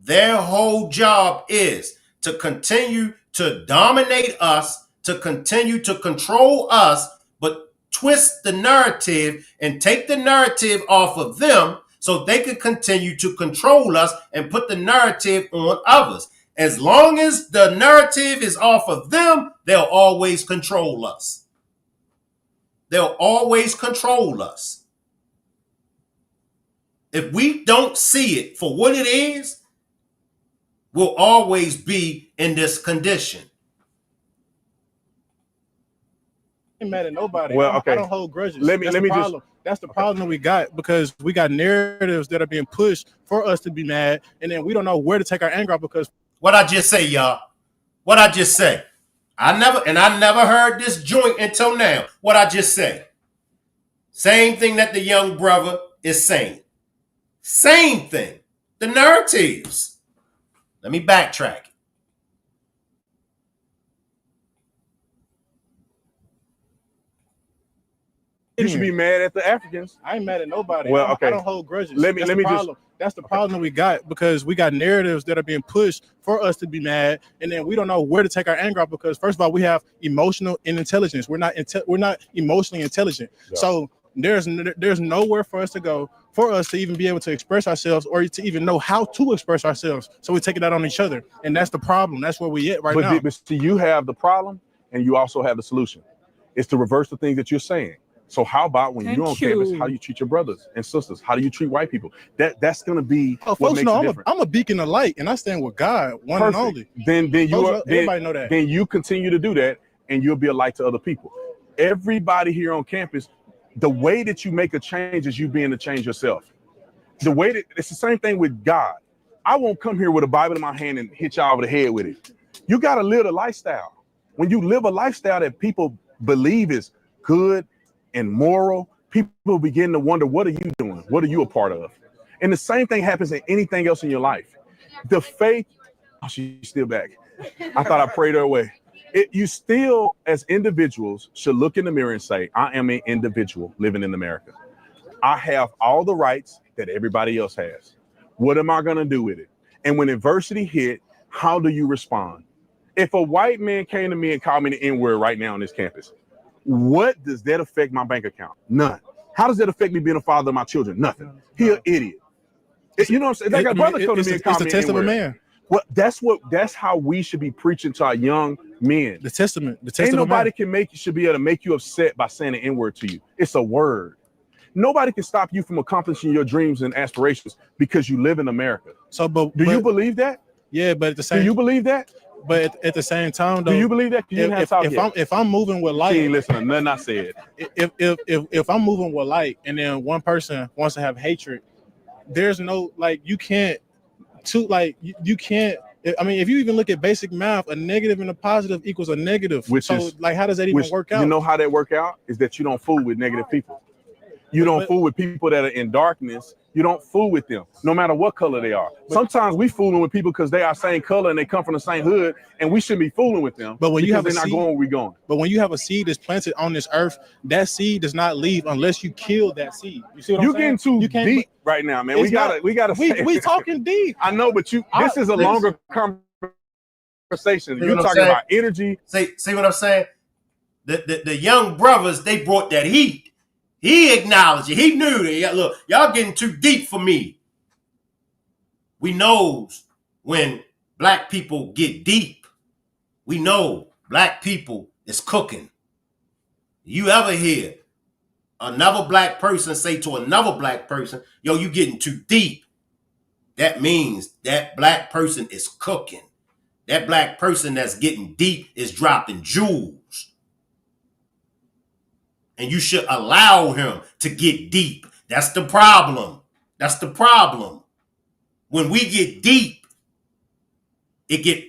their whole job is to continue to dominate us, to continue to control us, but twist the narrative and take the narrative off of them so they can continue to control us and put the narrative on others. As long as the narrative is off of them, they'll always control us. They'll always control us. If we don't see it for what it is, we'll always be in this condition. I ain't mad at nobody. Well, okay. I don't hold grudges. That's the problem that we got, because we got narratives that are being pushed for us to be mad, and then we don't know where to take our anger out. Because what I just say, y'all, what I just say, I never heard this joint until now. What I just say, same thing that the young brother is saying. Same thing. The narratives. Let me backtrack. You should be mad at the Africans. I ain't mad at nobody. Well, okay. I don't hold grudges. Let me that's the problem that we got, because we got narratives that are being pushed for us to be mad, and then we don't know where to take our anger out, because first of all, we have emotional intelligence. We're not emotionally intelligent. Yeah. So there's nowhere for us to go for us to even be able to express ourselves, or to even know how to express ourselves. So we take it out on each other, and that's the problem. That's where we at right now. But see, you have the problem, and you also have the solution. It's to reverse the things that you're saying. So how about when you're on campus, how do you treat your brothers and sisters? How do you treat white people? That's going to be what makes a difference. I'm a beacon of light, and I stand with God, one and only. Everybody know that. Then you continue to do that, and you'll be a light to other people. Everybody here on campus, the way that you make a change is you being the change yourself. The way that it's the same thing with God. I won't come here with a Bible in my hand and hit y'all over the head with it. You got to live a lifestyle. When you live a lifestyle that people believe is good and moral, people begin to wonder, what are you doing? What are you a part of? And the same thing happens in anything else in your life. The faith, oh, she's still back. I thought I prayed her away. You still, as individuals, should look in the mirror and say, I am an individual living in America. I have all the rights that everybody else has. What am I going to do with it? And when adversity hit, how do you respond? If a white man came to me and called me the N-word right now on this campus, what does that affect my bank account? None. How does that affect me being a father of my children? Nothing. He an idiot. You know what I'm saying? Like a brother come to me and call me the test of a man. Well, that's how we should be preaching to our young men. The testament. Ain't nobody should be able to make you upset by saying an N-word to you. It's a word. Nobody can stop you from accomplishing your dreams and aspirations because you live in America. So, do you believe that? Yeah, but at the same, do you believe that? But at the same time, though, do you believe that? If I'm moving with light, she ain't listening to nothing I said. If I'm moving with light, and then one person wants to have hatred, there's no you can't. You can't. I mean, if you even look at basic math, a negative and a positive equals a negative. How does that even work out? You know how that work out is that you don't fool with negative people. You don't fool with people that are in darkness. You don't fool with them, no matter what color they are. Sometimes we fooling with people because they are same color and they come from the same hood, and we shouldn't be fooling with them. But when you have they're not going where we're going. But when you have a seed that's planted on this earth, that seed does not leave unless you kill that seed. You see what I'm saying? You're getting too deep right now, man. We gotta. We talking deep. I know, but this is a longer conversation. You're talking about energy. See what I'm saying? The young brothers, they brought that heat. He acknowledged it. He knew that. Look, y'all getting too deep for me. We knows when black people get deep. We know black people is cooking. You ever hear another black person say to another black person, yo, you getting too deep? That means that black person is cooking. That black person that's getting deep is dropping jewels. And you should allow him to get deep. That's the problem. That's the problem. When we get deep, it get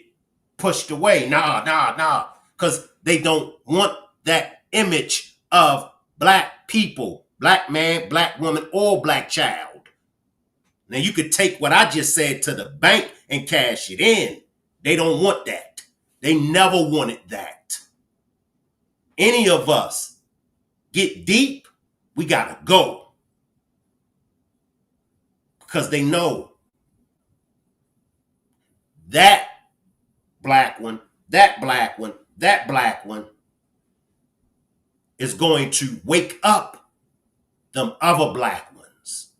pushed away. Nah. Because they don't want that image of black people, black man, black woman, or black child. Now you could take what I just said to the bank and cash it in. They don't want that. They never wanted that. Any of us get deep, we gotta go. Because they know that black one, that black one, that black one is going to wake up them other black ones.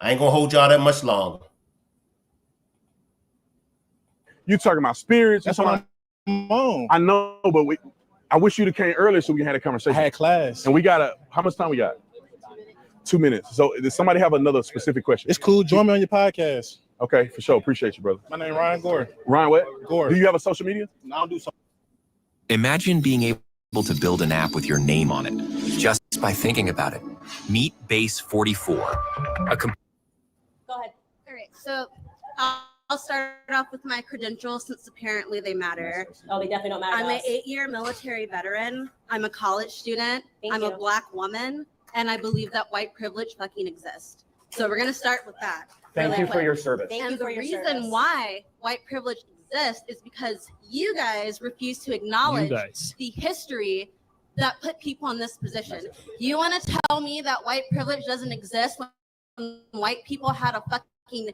I ain't gonna hold y'all that much longer. You talking about spirits? That's what I'm on. I know, but I wish you'd have came earlier so we can have a conversation. I had class. And we got how much time we got? 2 minutes. So does somebody have another specific question? It's cool. Join me on your podcast. Okay, for sure. Appreciate you, brother. My name is Ryan Gore. Ryan what? Gore. Do you have a social media? No, I'll do something. Imagine being able to build an app with your name on it just by thinking about it. Meet Base 44. Go ahead. All right. So I'll start off with my credentials since apparently they matter. Oh, they definitely don't matter. I'm an 8-year military veteran. I'm a college student. I'm a black woman. And I believe that white privilege fucking exists. So we're going to start with that. Thank you for your service. And the reason why white privilege exists is because you guys refuse to acknowledge the history that put people in this position. You want to tell me that white privilege doesn't exist when white people had a fucking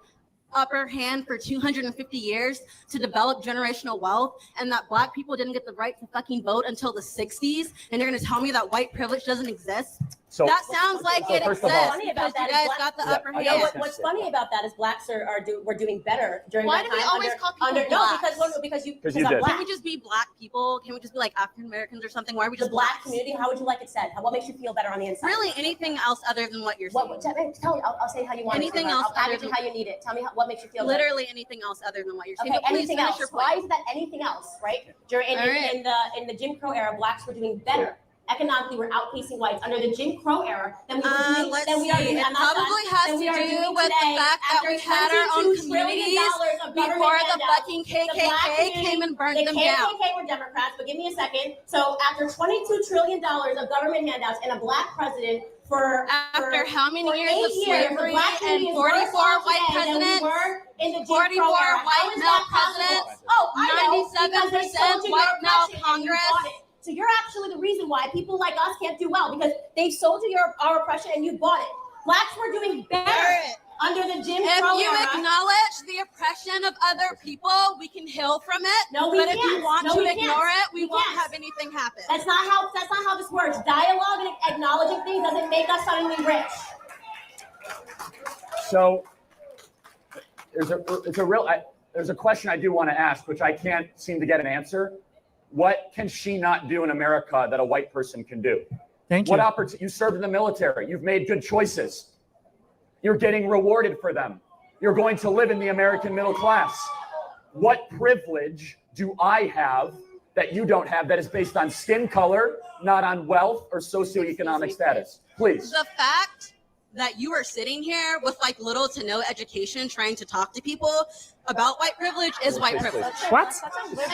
upper hand for 250 years to develop generational wealth, and that black people didn't get the right to fucking vote until the 60s, and you're going to tell me that white privilege doesn't exist? So that sounds like it exists funny about because that you guys is got the black, upper you know, hand. what's funny about that is blacks we're doing better during Why that do we time always under, call people under blacks? no because you you I'm did. black. Can we just be black people? Can we just be like African Americans or something? Why are we The just black blacks? community, how would you like it said? What makes you feel better on the inside? Really, anything else other than what you're saying? Tell me. I'll say how you want Anything it. else I'll package other it than- how you need it. Tell me what makes you feel Literally anything else other than what you're saying. Okay, But please anything finish else? your point. Why is that anything else, right? During in the Jim Crow era, blacks were doing better. Economically, we're outpacing whites under the Jim Crow era. Then we were doing. Let's Then we are see. doing. It I'm not probably done. has Then to we are do doing with the today, fact that after we had our own $22 trillion communities of government before the handouts, fucking the black KKK community- came and burned the them down. KKK were Democrats, but give me a second. So after $22 trillion of government handouts and a black president After how many for years of 8 years, the slavery black and community is worse 44 off white today than we presidents, were in the Jim 44 Crow era. How white is male that possible? presidents, Oh, I know, because they 97% sold you white your male oppression and you Congress. bought it. So you're actually the reason why people like us can't do well, because they've sold you our oppression and you bought it. Blacks were doing better under the Jim Crow If you era. acknowledge the oppression of other people, we can heal from it. No, we but can't. if you want No, to we ignore can't. it, we won't have anything happen. That's not how this works. Dialogue and acknowledging things doesn't make us suddenly rich. So there's a question I do want to ask, which I can't seem to get an answer. What can she not do in America that a white person can do? Thank What you. opportunity? You served in the military. You've made good choices. You're getting rewarded for them. You're going to live in the American middle class. What privilege do I have that you don't have that is based on skin color, not on wealth or socioeconomic status? Please. The fact that you are sitting here with like little to no education trying to talk to people about white privilege is white privilege. What?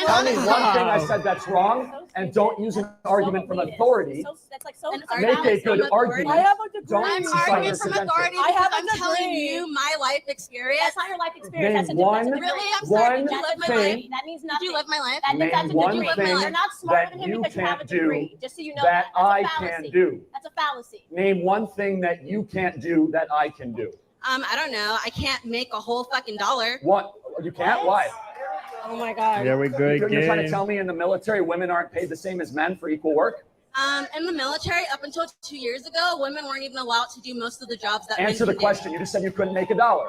Tell me one thing I said that's wrong, and don't use an argument from authority. Make a good argument. I have a degree. Don't I'm argue arguing from from authority I have because a I'm telling degree. you my life experience. That's not your life experience. Name That's a one- different Really? I'm sorry. Did you live my thing- life? That means Did nothing. you live my life? That's Name a one degree. thing You're not smarter that than him you because you have a can't do degree. Just so you know that That's a I fallacy. can do. That's a fallacy. Name one thing that you can't do that I can do. I don't know. I can't make a whole fucking dollar. What? You can't? Why? Oh my God. There we go You're trying to again. tell me in the military women aren't paid the same as men for equal work? In the military, up until 2 years ago, women weren't even allowed to do most of the jobs that men Answer the can do. question. You just said you couldn't make a dollar.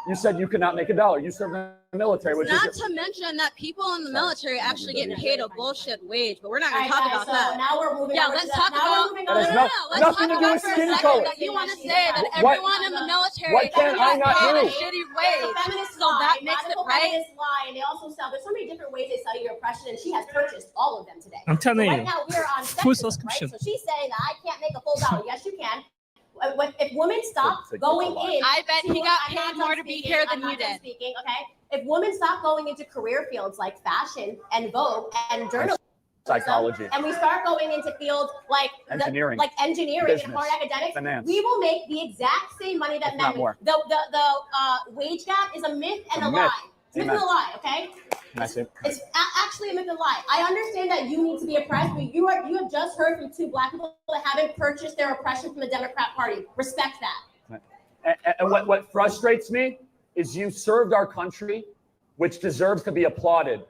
You said you could not make a dollar. You served in the military, which Not is to mention that people in the military actually get paid a bullshit wage, but we're not going to All right, talk guys, about so that. now we're moving Yeah, over let's to talk now we're about. moving That over has to- no- Let's nothing talk to do about with for a skin second color. that you want to say that What- everyone in the military what can is I not paid a do? shitty It's a wage. feminist So lie. that makes it Radical right. feminists lie, and they also sell. There's so many different ways they sell you your oppression, and she has purchased all of them today. I'm telling So you. right now we are on Full sexism, subscription. right? So she's saying that I can't make a full dollar. Yes, you can. If women stop going in, I bet he got I'm not paid done more to be speaking. here I'm than not you done did. Speaking, okay. If women stop going into career fields like fashion and Vogue and journalism, psychology. and we start going into fields like Engineering. like engineering Business. and hard academics, Finance. we will make the exact same money that If men not make. more. The wage gap is a myth and A a myth. lie. It's a myth Amen. and a lie, okay? Can I say? It's actually a myth and a lie. I understand that you need to be oppressed, but you have just heard from two black people that haven't purchased their oppression from the Democrat Party. Respect that. And what frustrates me is you served our country, which deserves to be applauded.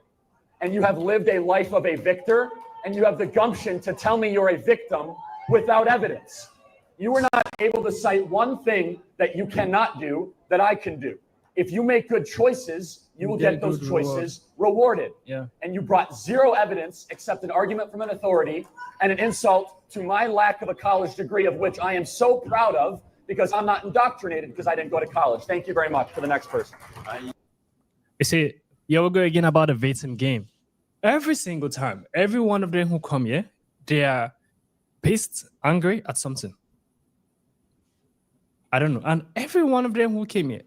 And you have lived a life of a victor, and you have the gumption to tell me you're a victim without evidence. You were not able to cite one thing that you cannot do that I can do. If you make good choices, you will get those good choices rewarded. Yeah. And you brought zero evidence except an argument from an authority and an insult to my lack of a college degree, of which I am so proud of, because I'm not indoctrinated because I didn't go to college. Thank you very much. For the next person. You see, here we go again about the victim game. Every single time, every one of them who come here, they are pissed, angry at something. I don't know. And every one of them who came here,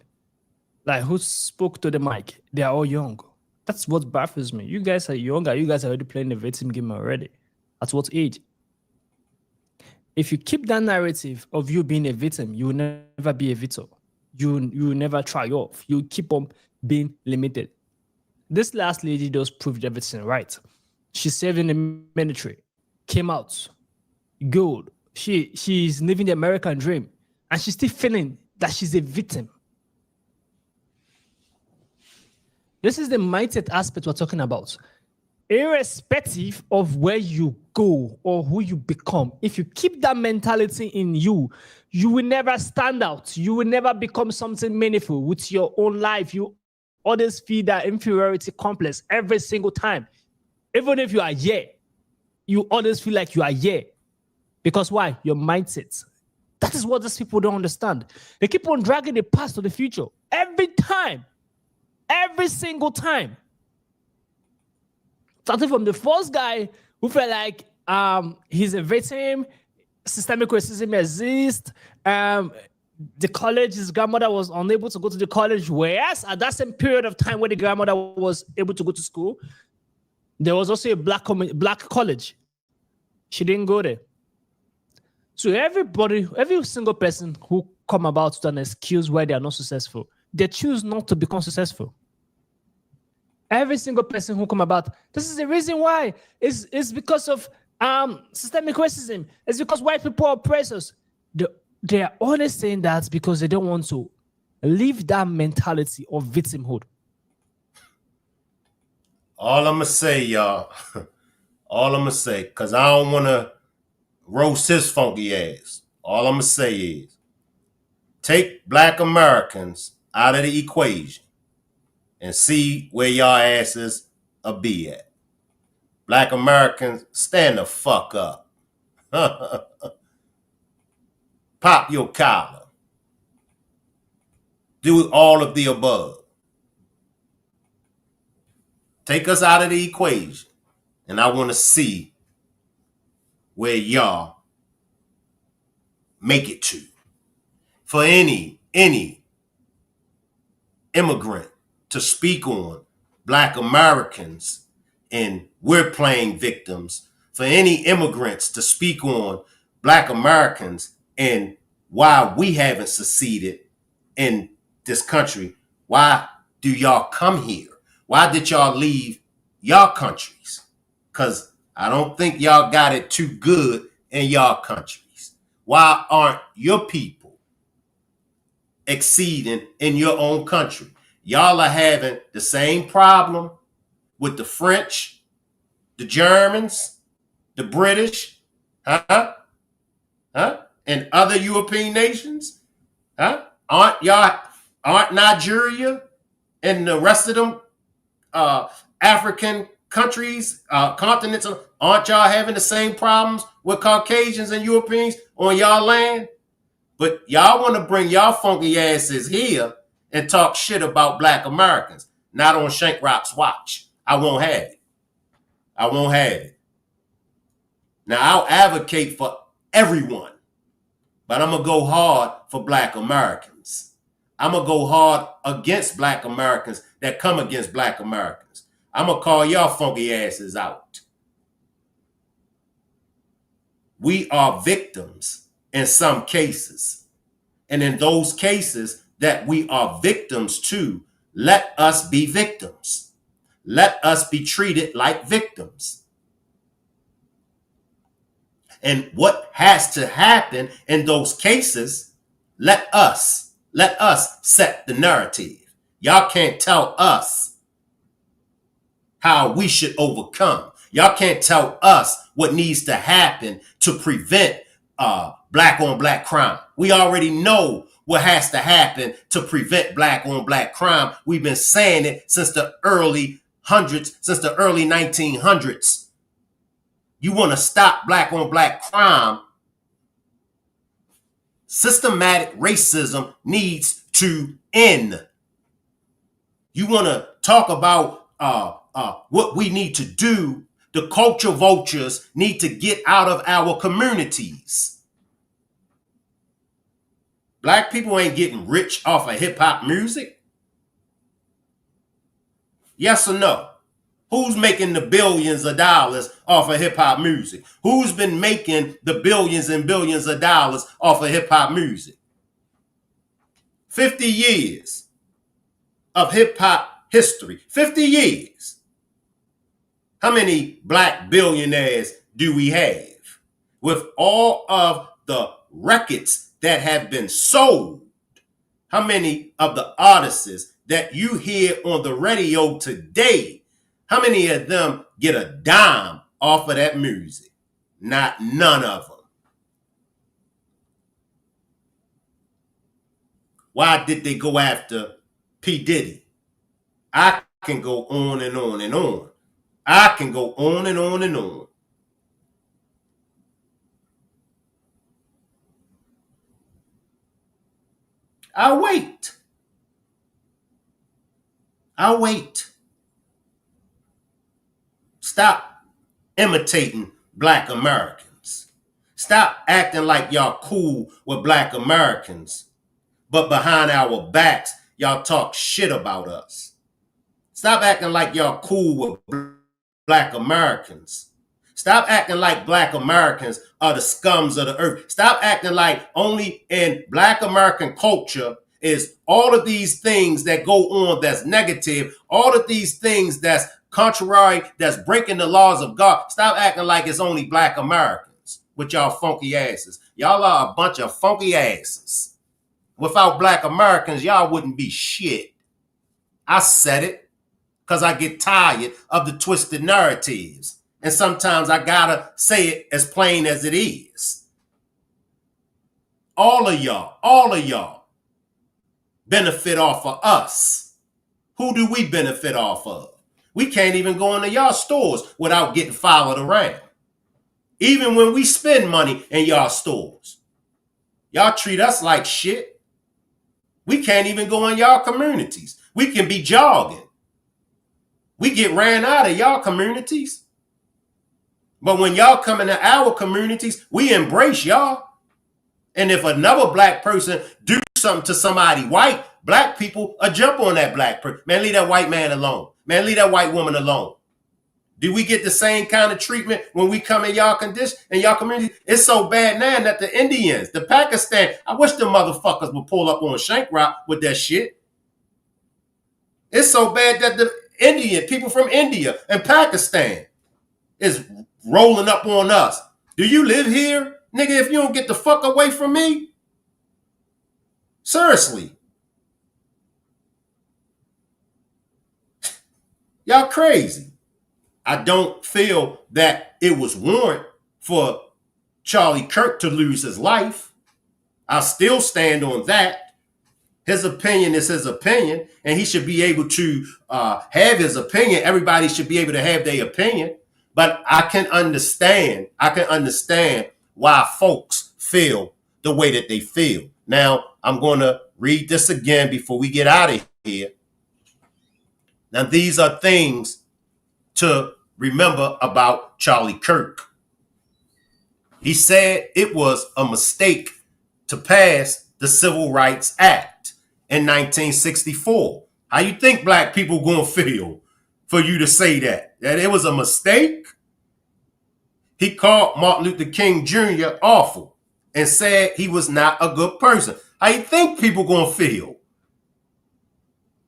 like who spoke to the mic, they are all young. That's what baffles me. You guys are younger. You guys are already playing the victim game already. At what age? If you keep that narrative of you being a victim, you will never be a victor. You will never triumph. You keep on being limited. This last lady just proved everything right. She served in the military. came out good. She's living the American dream, and she's still feeling that she's a victim. This is the mindset aspect we're talking about. Irrespective of where you go or who you become, if you keep that mentality in you, you will never stand out. You will never become something meaningful with your own life. You always feel that inferiority complex every single time. Even if you are here, you always feel like you are here. Because why? Your mindset. That is what these people don't understand. They keep on dragging the past to the future every time. Every single time. Starting from the first guy who felt like he's a victim, systemic racism exists, the college, his grandmother was unable to go to the college, whereas at that same period of time when the grandmother was able to go to school, there was also a black college. She didn't go there. So every single person who come about with an excuse why they are not successful, they choose not to become successful. Every single person who come about, this is the reason why. It's because of systemic racism. It's because white people oppress us. They are only saying that because they don't want to leave that mentality of victimhood. All I'm going to say, y'all, because I don't want to roast his funky ass. All I'm going to say is, take black Americans out of the equation and see where y'all asses will be at. Black Americans, stand the fuck up. Pop your collar. Do all of the above. Take us out of the equation, and I want to see where y'all make it to. For any immigrant to speak on black Americans and we're playing victims, for any immigrants to speak on black Americans and why we haven't succeeded in this country, why do y'all come here? Why did y'all leave y'all countries? Because I don't think y'all got it too good in y'all countries. Why aren't your people exceeding in your own country? Y'all are having the same problem with the French, the Germans, the British, and other European nations, Aren't Nigeria and the rest of them African countries, continents, aren't y'all having the same problems with Caucasians and Europeans on y'all land? But y'all want to bring y'all funky asses here and talk shit about black Americans, not on Shankrock's watch. I won't have it. I won't have it. Now, I'll advocate for everyone, but I'm going to go hard for black Americans. I'm going to go hard against black Americans that come against black Americans. I'm going to call y'all funky asses out. We are victims in some cases. And in those cases that we are victims to, let us be victims. Let us be treated like victims. And what has to happen in those cases, let us set the narrative. Y'all can't tell us how we should overcome. Y'all can't tell us what needs to happen to prevent black on black crime. We already know what has to happen to prevent black on black crime. We've been saying it since the early 1900s. You want to stop black on black crime, systematic racism needs to end. You want to talk about what we need to do. The culture vultures need to get out of our communities. Black people ain't getting rich off of hip hop music. Yes or no? Who's making the billions of dollars off of hip hop music? Who's been making the billions and billions of dollars off of hip hop music? 50 years of hip hop history. 50 years. How many black billionaires do we have? With all of the records that have been sold, how many of the artists that you hear on the radio today, how many of them get a dime off of that music? Not none of them. Why did they go after P. Diddy? I can go on and on and on. I can go on and on and on. I'll wait. I'll wait. Stop imitating Black Americans. Stop acting like y'all cool with Black Americans, but behind our backs, y'all talk shit about us. Stop acting like y'all cool with Black Americans. Stop acting like Black Americans are the scums of the earth. Stop acting like only in Black American culture is all of these things that go on that's negative, all of these things that's contrary, that's breaking the laws of God. Stop acting like it's only Black Americans with y'all funky asses. Y'all are a bunch of funky asses. Without Black Americans, y'all wouldn't be shit. I said it because I get tired of the twisted narratives. And sometimes I gotta say it as plain as it is. All of y'all benefit off of us. Who do we benefit off of? We can't even go into y'all stores without getting followed around. Even when we spend money in y'all stores, y'all treat us like shit. We can't even go in y'all communities. We can be jogging. We get ran out of y'all communities. But when y'all come into our communities, we embrace y'all. And if another Black person do something to somebody white, Black people will jump on that Black person. Man, leave that white man alone. Man, leave that white woman alone. Do we get the same kind of treatment when we come in y'all condition, in y'all community? It's so bad now that the Indians, the Pakistan, I wish the motherfuckers would pull up on Shank Rock with that shit. It's so bad that the Indian, people from India and Pakistan is rolling up on us. Do you live here? Nigga, if you don't get the fuck away from me. Seriously. Y'all crazy. I don't feel that it was warrant for Charlie Kirk to lose his life. I still stand on that. His opinion is his opinion, and he should be able to have his opinion. Everybody should be able to have their opinion. But I can understand why folks feel the way that they feel. Now, I'm going to read this again before we get out of here. Now, these are things to remember about Charlie Kirk. He said it was a mistake to pass the Civil Rights Act in 1964. How you think Black people gonna feel for you to say that it was a mistake? He called Martin Luther King Jr. awful and said he was not a good person. How you think people gonna feel?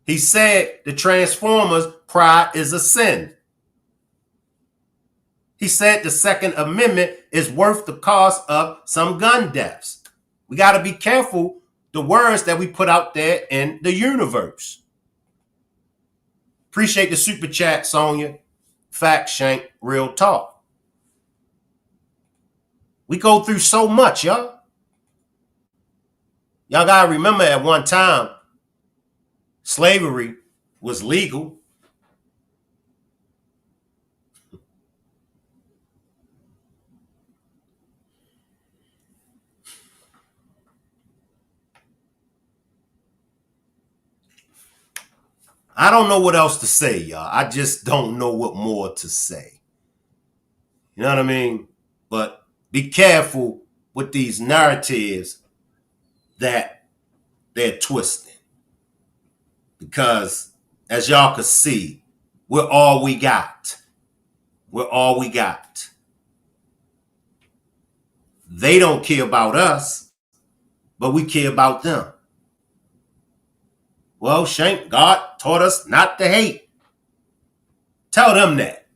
He said the Transformers' pride is a sin. He said the Second Amendment is worth the cost of some gun deaths. We got to be careful the words that we put out there in the universe. Appreciate the super chat, Sonia. Fact, Shank, real talk. We go through so much, y'all. Y'all got to remember at one time, slavery was legal. I don't know what else to say, y'all. I just don't know what more to say. You know what I mean? But be careful with these narratives that they're twisting. Because as y'all can see, we're all we got. We're all we got. They don't care about us, but we care about them. Well, Shank, God taught us not to hate. Tell them that.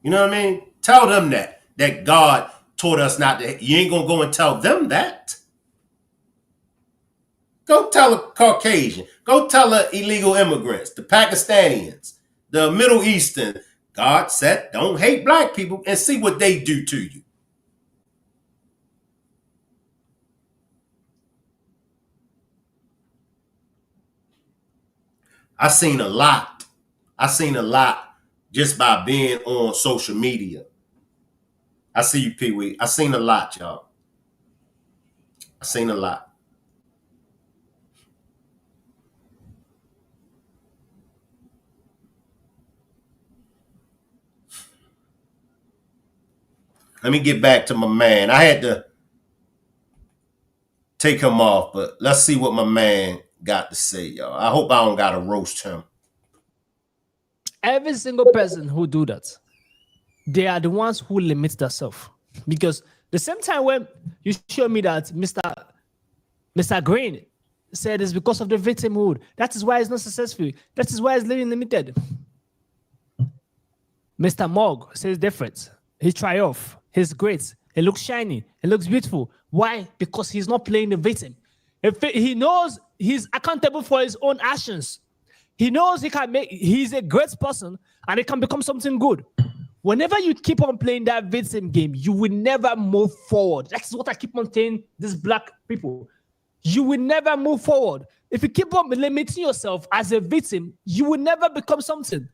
You know what I mean? Tell them that God taught us not to. You ain't gonna go and tell them that. Go tell a Caucasian. Go tell the illegal immigrants, the Pakistanians, the Middle Eastern. God said, don't hate black people, and see what they do to you. I seen a lot. I seen a lot just by being on social media. I see you, Pee Wee. I seen a lot, y'all. I seen a lot. Let me get back to my man. I had to take him off, but let's see what my man got to say, y'all. I hope I don't got to roast him. Every single person who do that, they are the ones who limit themselves. Because the same time when you show me that Mr. Green said it's because of the victimhood. That is why it's not successful. That is why it's living limited. Mr. Mogg says different. He triumph. He's great. He looks shiny. He looks beautiful. Why? Because he's not playing the victim. If he knows he's accountable for his own actions. He knows he's a great person and he can become something good. Whenever you keep on playing that victim game, you will never move forward. That's what I keep on telling these black people. You will never move forward. If you keep on limiting yourself as a victim, you will never become something.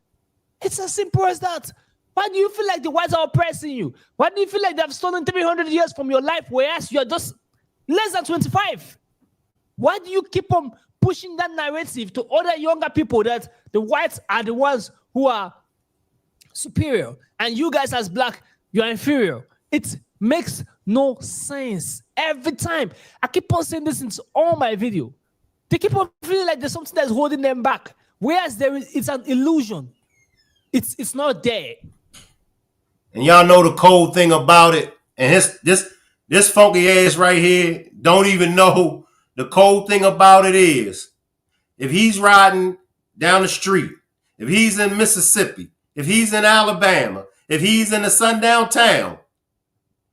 It's as simple as that. Why do you feel like the whites are oppressing you? Why do you feel like they've stolen 300 years from your life, whereas you're just less than 25? Why do you keep on pushing that narrative to other younger people that the whites are the ones who are superior and you guys as black, you're inferior? It makes no sense. Every time. I keep on saying this in all my video. They keep on feeling like there's something that's holding them back, whereas it's an illusion. It's not there. And y'all know the cold thing about it. And this funky ass right here don't even know the cold thing about it is if he's riding down the street, if he's in Mississippi, if he's in Alabama, if he's in a sundown town,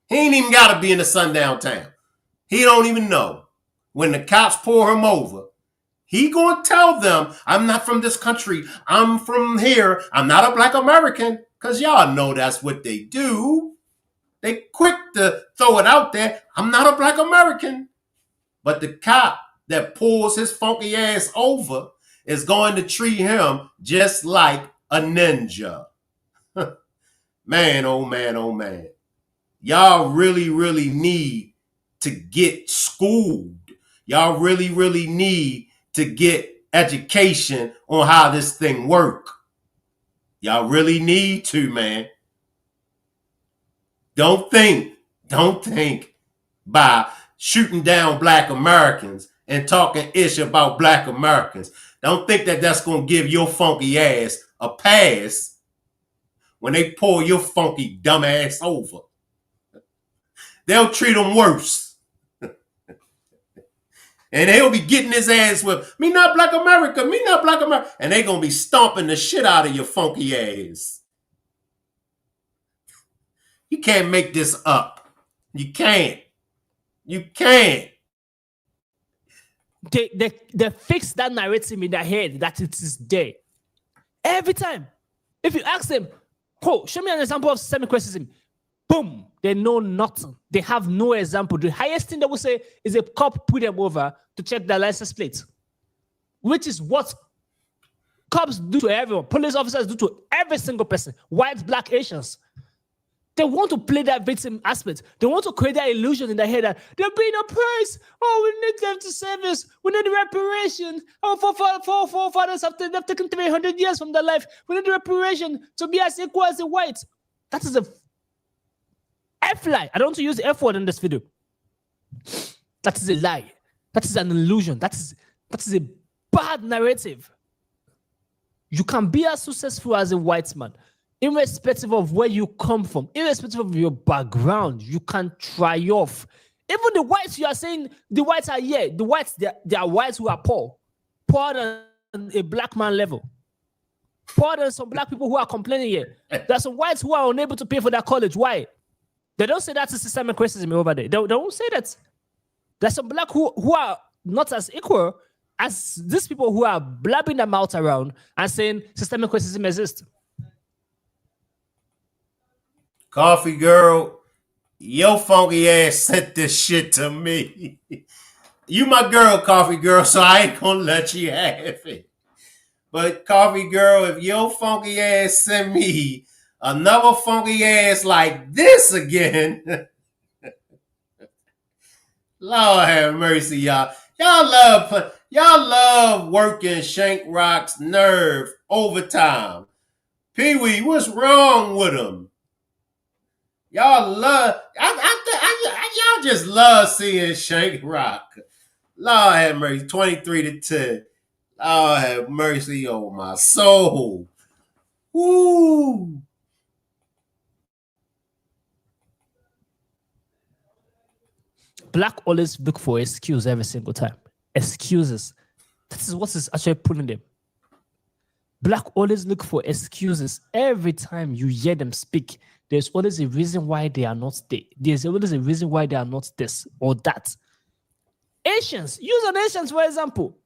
he ain't even got to be in a sundown town. He don't even know. When the cops pull him over, he gonna tell them, I'm not from this country. I'm from here. I'm not a black American. Because y'all know that's what they do. They quick to throw it out there. I'm not a black American. But the cop that pulls his funky ass over is going to treat him just like a ninja. Man, oh man, oh man. Y'all really, really need to get schooled. Y'all really, really need to get education on how this thing works. Y'all really need to, man. Don't think by shooting down black Americans and talking ish about black Americans. Don't think that that's going to give your funky ass a pass when they pull your funky dumb ass over. They'll treat him worse. And they'll be getting his ass with, me not black America, me not black America. And they going to be stomping the shit out of your funky ass. You can't make this up. You can't. You can't. They fix that narrative in their head that it is there. Every time. If you ask them, oh, show me an example of systemic racism. Boom. They know nothing. They have no example. The highest thing they will say is a cop put them over to check their license plate, which is what cops do to everyone. Police officers do to every single person. Whites, black, Asians. They want to play that victim aspect. They want to create that illusion in their head that they're being oppressed. Oh, we need them to service. We need reparation. Our forefathers have taken 300 years from their life. We need reparation to be as equal as the whites. That is a F-lie. I don't want to use the F word in this video. That is a lie. That is an illusion. That is a bad narrative. You can be as successful as a white man, irrespective of where you come from, irrespective of your background. You can triumph. Even the whites, you are saying the whites are here. The whites, they are whites who are poor, poorer than a black man level. Poor than some black people who are complaining here. There's some whites who are unable to pay for their college. Why? They don't say that's a systemic racism over there. They don't say that. There's some black who are not as equal as these people who are blabbing their mouth around and saying systemic racism exists. Coffee girl, your funky ass sent this shit to me. You my girl, Coffee girl, so I ain't gonna let you have it. But Coffee girl, if your funky ass send me another funky ass like this again, Lord have mercy, y'all. Y'all love working Shank Rock's nerve overtime. Pee Wee, what's wrong with him? Y'all love, y'all just love seeing Shank Rock. Lord have mercy, 23-10. Lord have mercy on my soul. Woo! Black always look for excuse every single time. Excuses. This is what is actually pulling them. Black always look for excuses every time you hear them speak. There's always a reason why they are not there. There's always a reason why they are not this or that. Asians, use on Asians for example.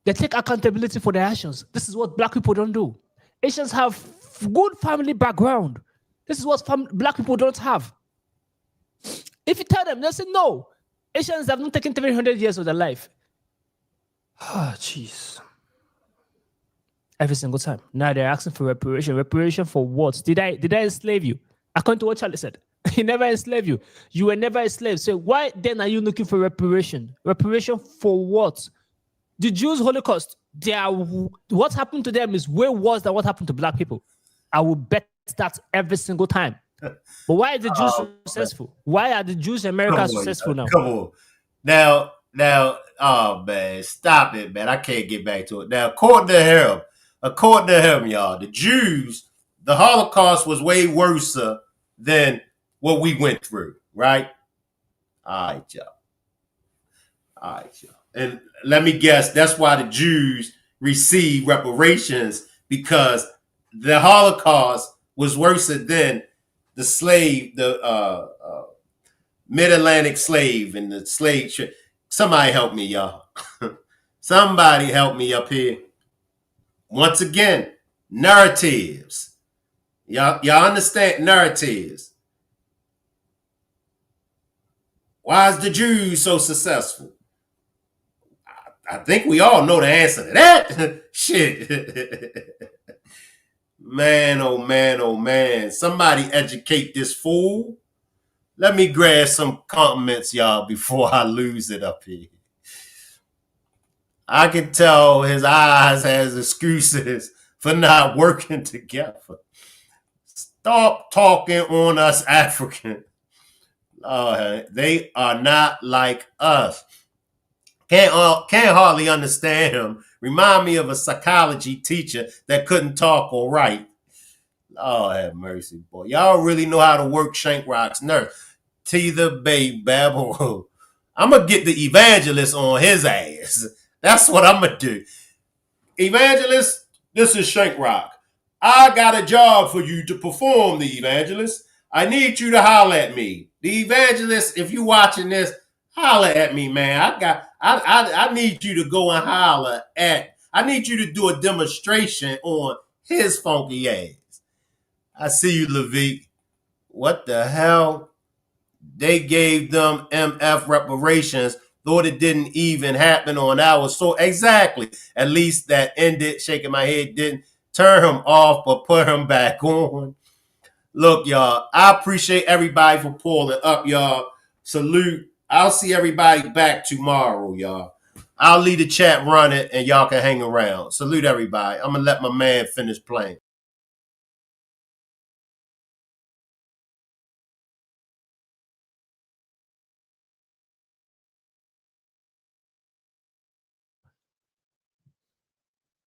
They take accountability for their actions. This is what black people don't do. Asians have good family background. This is what black people don't have. If you tell them, they'll say no. Asians have not taken 300 years of their life. Ah, jeez. Every single time. Now they're asking for reparation. Reparation for what? Did I enslave you? According to what Charlie said. He never enslaved you. You were never enslaved. So why then are you looking for reparation? Reparation for what? The Jews' Holocaust, what happened to them is way worse than what happened to black people. I will bet that every single time. But why are the Jews successful? Why are the Jews in America successful now? Come on. Now, oh man, stop it, man. I can't get back to it. Now, according to him, y'all, the Jews, the Holocaust was way worse than what we went through, right? All right, y'all. And let me guess, that's why the Jews received reparations, because the Holocaust was worse than the slave, the mid-Atlantic slave and the slave trade. Somebody help me, y'all. Somebody help me up here. Once again, narratives. Y'all understand narratives. Why is the Jews so successful? I think we all know the answer to that. Shit. Man, oh man, oh man. Somebody educate this fool. Let me grab some compliments, y'all, before I lose it up here. I can tell his eyes has excuses for not working together. Stop talking on us African. They are not like us. Can't hardly understand him. Remind me of a psychology teacher that couldn't talk or write. Lord have mercy, boy. Y'all really know how to work Shank Rock's nerve. Teether Bay Babble. I'm going to get the evangelist on his ass. That's what I'm going to do. Evangelist, this is Shank Rock. I got a job for you to perform, the evangelist. I need you to holler at me. The evangelist, if you watching this, holler at me, man. I need you to go and holler at. I need you to do a demonstration on his funky ass. I see you, Levique. What the hell? They gave them MF reparations, though it didn't even happen on ours. So exactly. At least that ended, shaking my head, didn't turn him off, but put him back on. Look, y'all, I appreciate everybody for pulling up, y'all. Salute. I'll see everybody back tomorrow, y'all. I'll leave the chat running and y'all can hang around. Salute everybody. I'm going to let my man finish playing.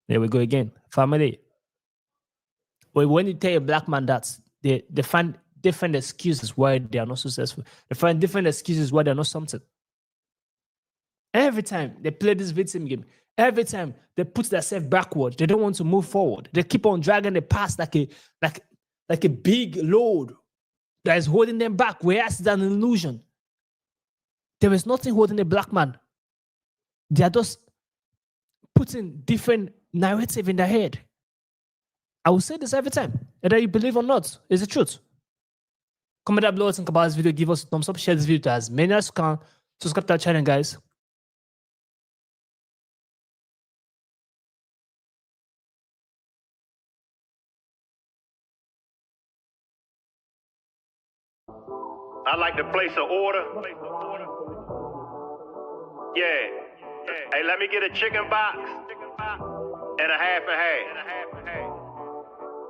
There we go again. Family. Well, when you tell a black man that, they find different excuses why they are not successful. They find different excuses why they're not something. Every time they play this victim game, Every time they put themselves backward, they don't want to move forward. They keep on dragging the past like a big load that is holding them back, whereas it's an illusion. There is nothing holding a black man. They are just putting different narrative in their head. I will say this every time, whether you believe or not, it's the truth. Comment down below, think about this video, give us a thumbs up, share this video to as many as you can. Subscribe to our channel, guys. I like to place an order. Yeah. Hey, let me get a chicken box and a half and half.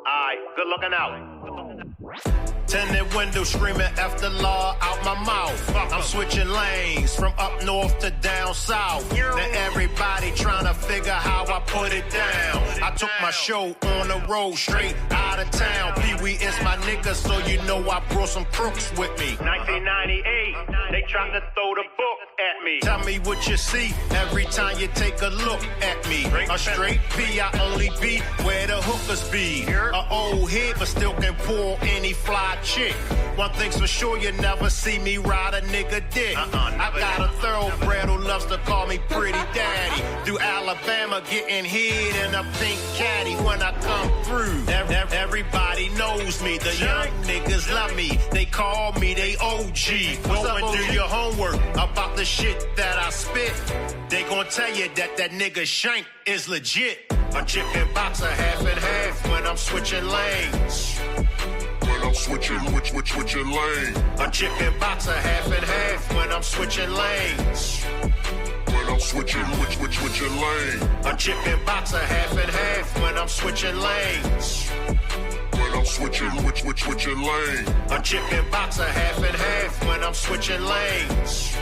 All right, good looking out. Tinted window screaming after law out my mouth. I'm switching lanes from up north to down south. Now everybody trying to figure how I put it down. I took my show on the road straight out of town. Pee-wee is my nigga, so you know I brought some crooks with me. 1998, they trying to throw the book at me. Tell me what you see every time you take a look at me. A straight P, I only be where the hookers be. A old head, but still can pull any fly chick. One thing's for sure, you never see me ride a nigga dick. I got a thoroughbred who loves to call me pretty daddy. Through Alabama, getting hit in a pink caddy when I come through. Everybody knows me, the young niggas love me. They call me, they OG. Go and do your homework about the shit that I spit. They gon' tell you that that nigga Shank is legit. A chicken box a half and half when I'm switching lanes. I'm switching lane. A chicken box a half and half when I'm switching lanes. When I'm switching lane. A chicken box a half and half when I'm switching lanes. When I'm switching lane. A chicken box a half and half when I'm switching lanes.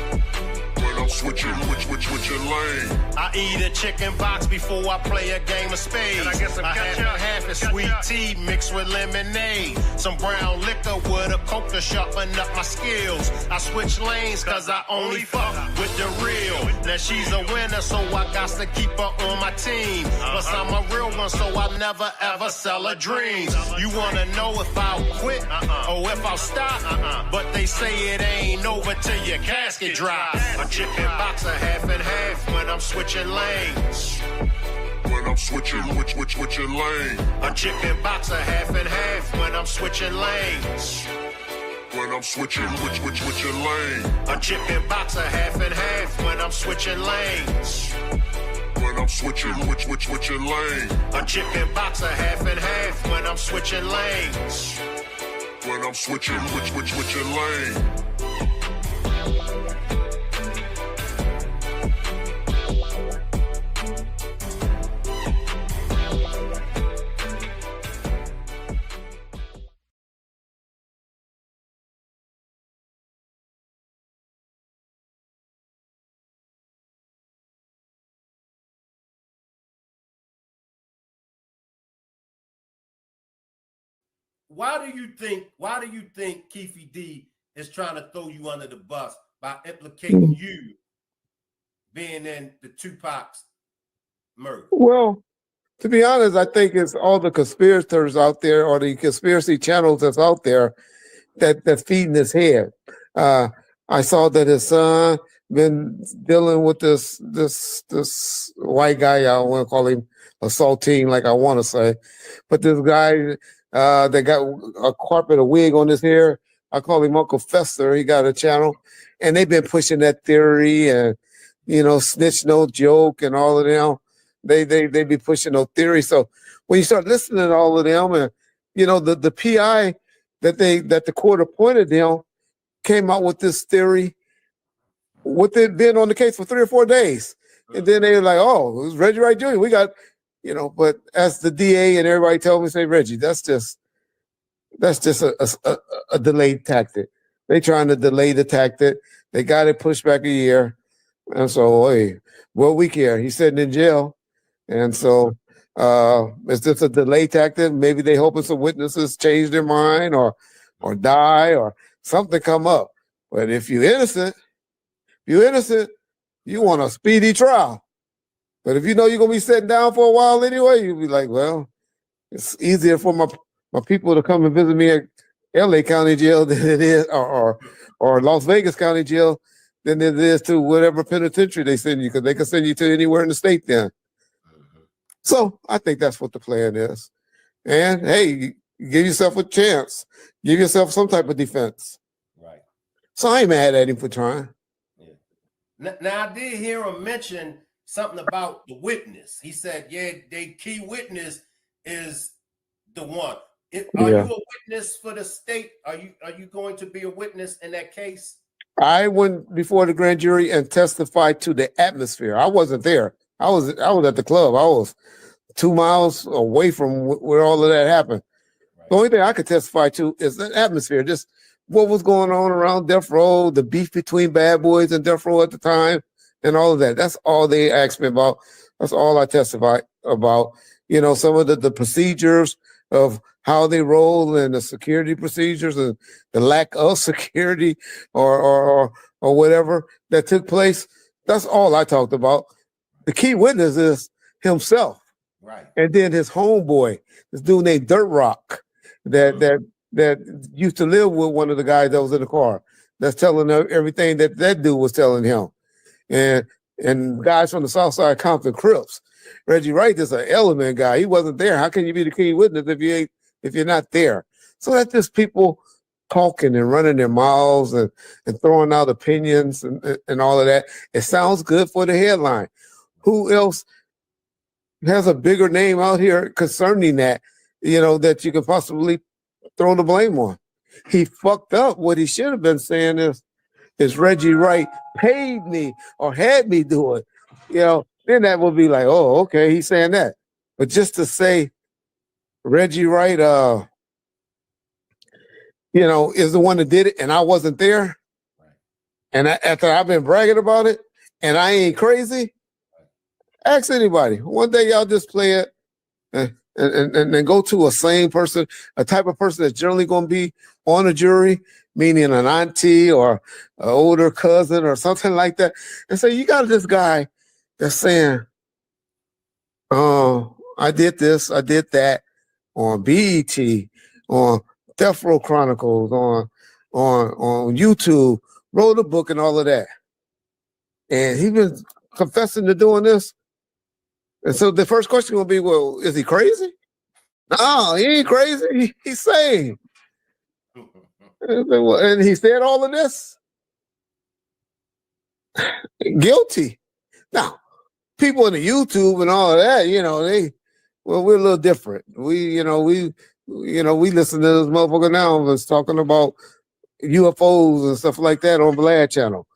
When I'm switching lane. I eat a chicken box before I play a game of spades. Can I get some ketchup? A half is sweet tea mixed with lemonade. Some brown liquor with a Coke to sharpen up my skills. I switch lanes cause I only fuck with the real. Now she's a winner, so I got to keep her on my team. Plus I'm a real one, so I never ever sell her dreams. You wanna know if I'll quit or if I'll stop? But they say it ain't over till your casket drops. A chicken box a half and half when I'm switching lanes. When I'm switching lane. A chicken box a half and half when I'm switching lanes. When I'm switching lane. A chicken box a half and half when I'm switching lanes. When I'm switching lane. A chicken box a half and half when I'm switching lanes. When I'm switching lane. Why do you think Keefe D is trying to throw you under the bus by implicating you being in the Tupac's murder? Well, to be honest, I think it's all the conspirators out there or the conspiracy channels that's out there that's feeding his head. I saw that his son been dealing with this white guy. I don't want to call him assaulting like I want to say, but this guy that got a wig on his hair. I call him Uncle Fester. He got a channel, and they've been pushing that theory and snitch no joke and all of them. They be pushing no theory. So when you start listening to all of them, and the PI that the court appointed them came out with this theory with it being on the case for 3 or 4 days, and then they were like, "Oh, it was Reggie Wright Jr. We got." But as the DA and everybody told me, say, Reggie, that's just a delayed tactic. They trying to delay the tactic. They got it pushed back a year. And so, hey, well, we care. He's sitting in jail. And so it's just a delay tactic. Maybe they hoping some witnesses change their mind or die or something come up. But if you're innocent, you want a speedy trial. But if you know you're gonna be sitting down for a while anyway, you'll be like, well, it's easier for my people to come and visit me at LA County Jail than it is, or Las Vegas County Jail than it is to whatever penitentiary they send you, because they can send you to anywhere in the state then. So I think that's what the plan is. And hey, give yourself a chance. Give yourself some type of defense. Right. So I ain't mad at him for trying. Now I did hear him mention something about the witness. He said, yeah, the key witness is the one. Are you a witness for the state? Are you going to be a witness in that case? I went before the grand jury and testified to the atmosphere. I wasn't there. I was at the club. I was 2 miles away from where all of that happened. Right. The only thing I could testify to is the atmosphere, just what was going on around Death Row, the beef between Bad Boys and Death Row at the time, and all of that. That's all they asked me about. That's all I testified about. You know, some of the procedures of how they roll and the security procedures and the lack of security or whatever that took place. That's all I talked about. The key witness is himself. Right. And then his homeboy, this dude named Dirt Rock, that used to live with one of the guys that was in the car. That's telling everything that dude was telling him. And guys from the South Side Compton Crips. Reggie Wright is an element guy. He wasn't there. How can you be the key witness if you're not there? So that's just people talking and running their mouths and throwing out opinions and all of that. It sounds good for the headline. Who else has a bigger name out here concerning that, that you could possibly throw the blame on? He fucked up. What he should have been saying is Reggie Wright paid me or had me do it. Then that would be like, oh, okay, he's saying that. But just to say Reggie Wright, is the one that did it and I wasn't there. And after I've been bragging about it and I ain't crazy, ask anybody. One day y'all just play it and then go to a sane person, a type of person that's generally going to be on a jury, meaning an auntie or an older cousin or something like that, and say, you got this guy that's saying, oh, I did this, I did that on BET, on Death Row Chronicles, on YouTube, wrote a book and all of that. And he's been confessing to doing this. And so the first question will be, well, is he crazy? No, he ain't crazy. He's sane. And he said all of this? Guilty. Now, people in the YouTube and all of that, we're a little different. We listen to this motherfucker now that's talking about UFOs and stuff like that on Vlad channel.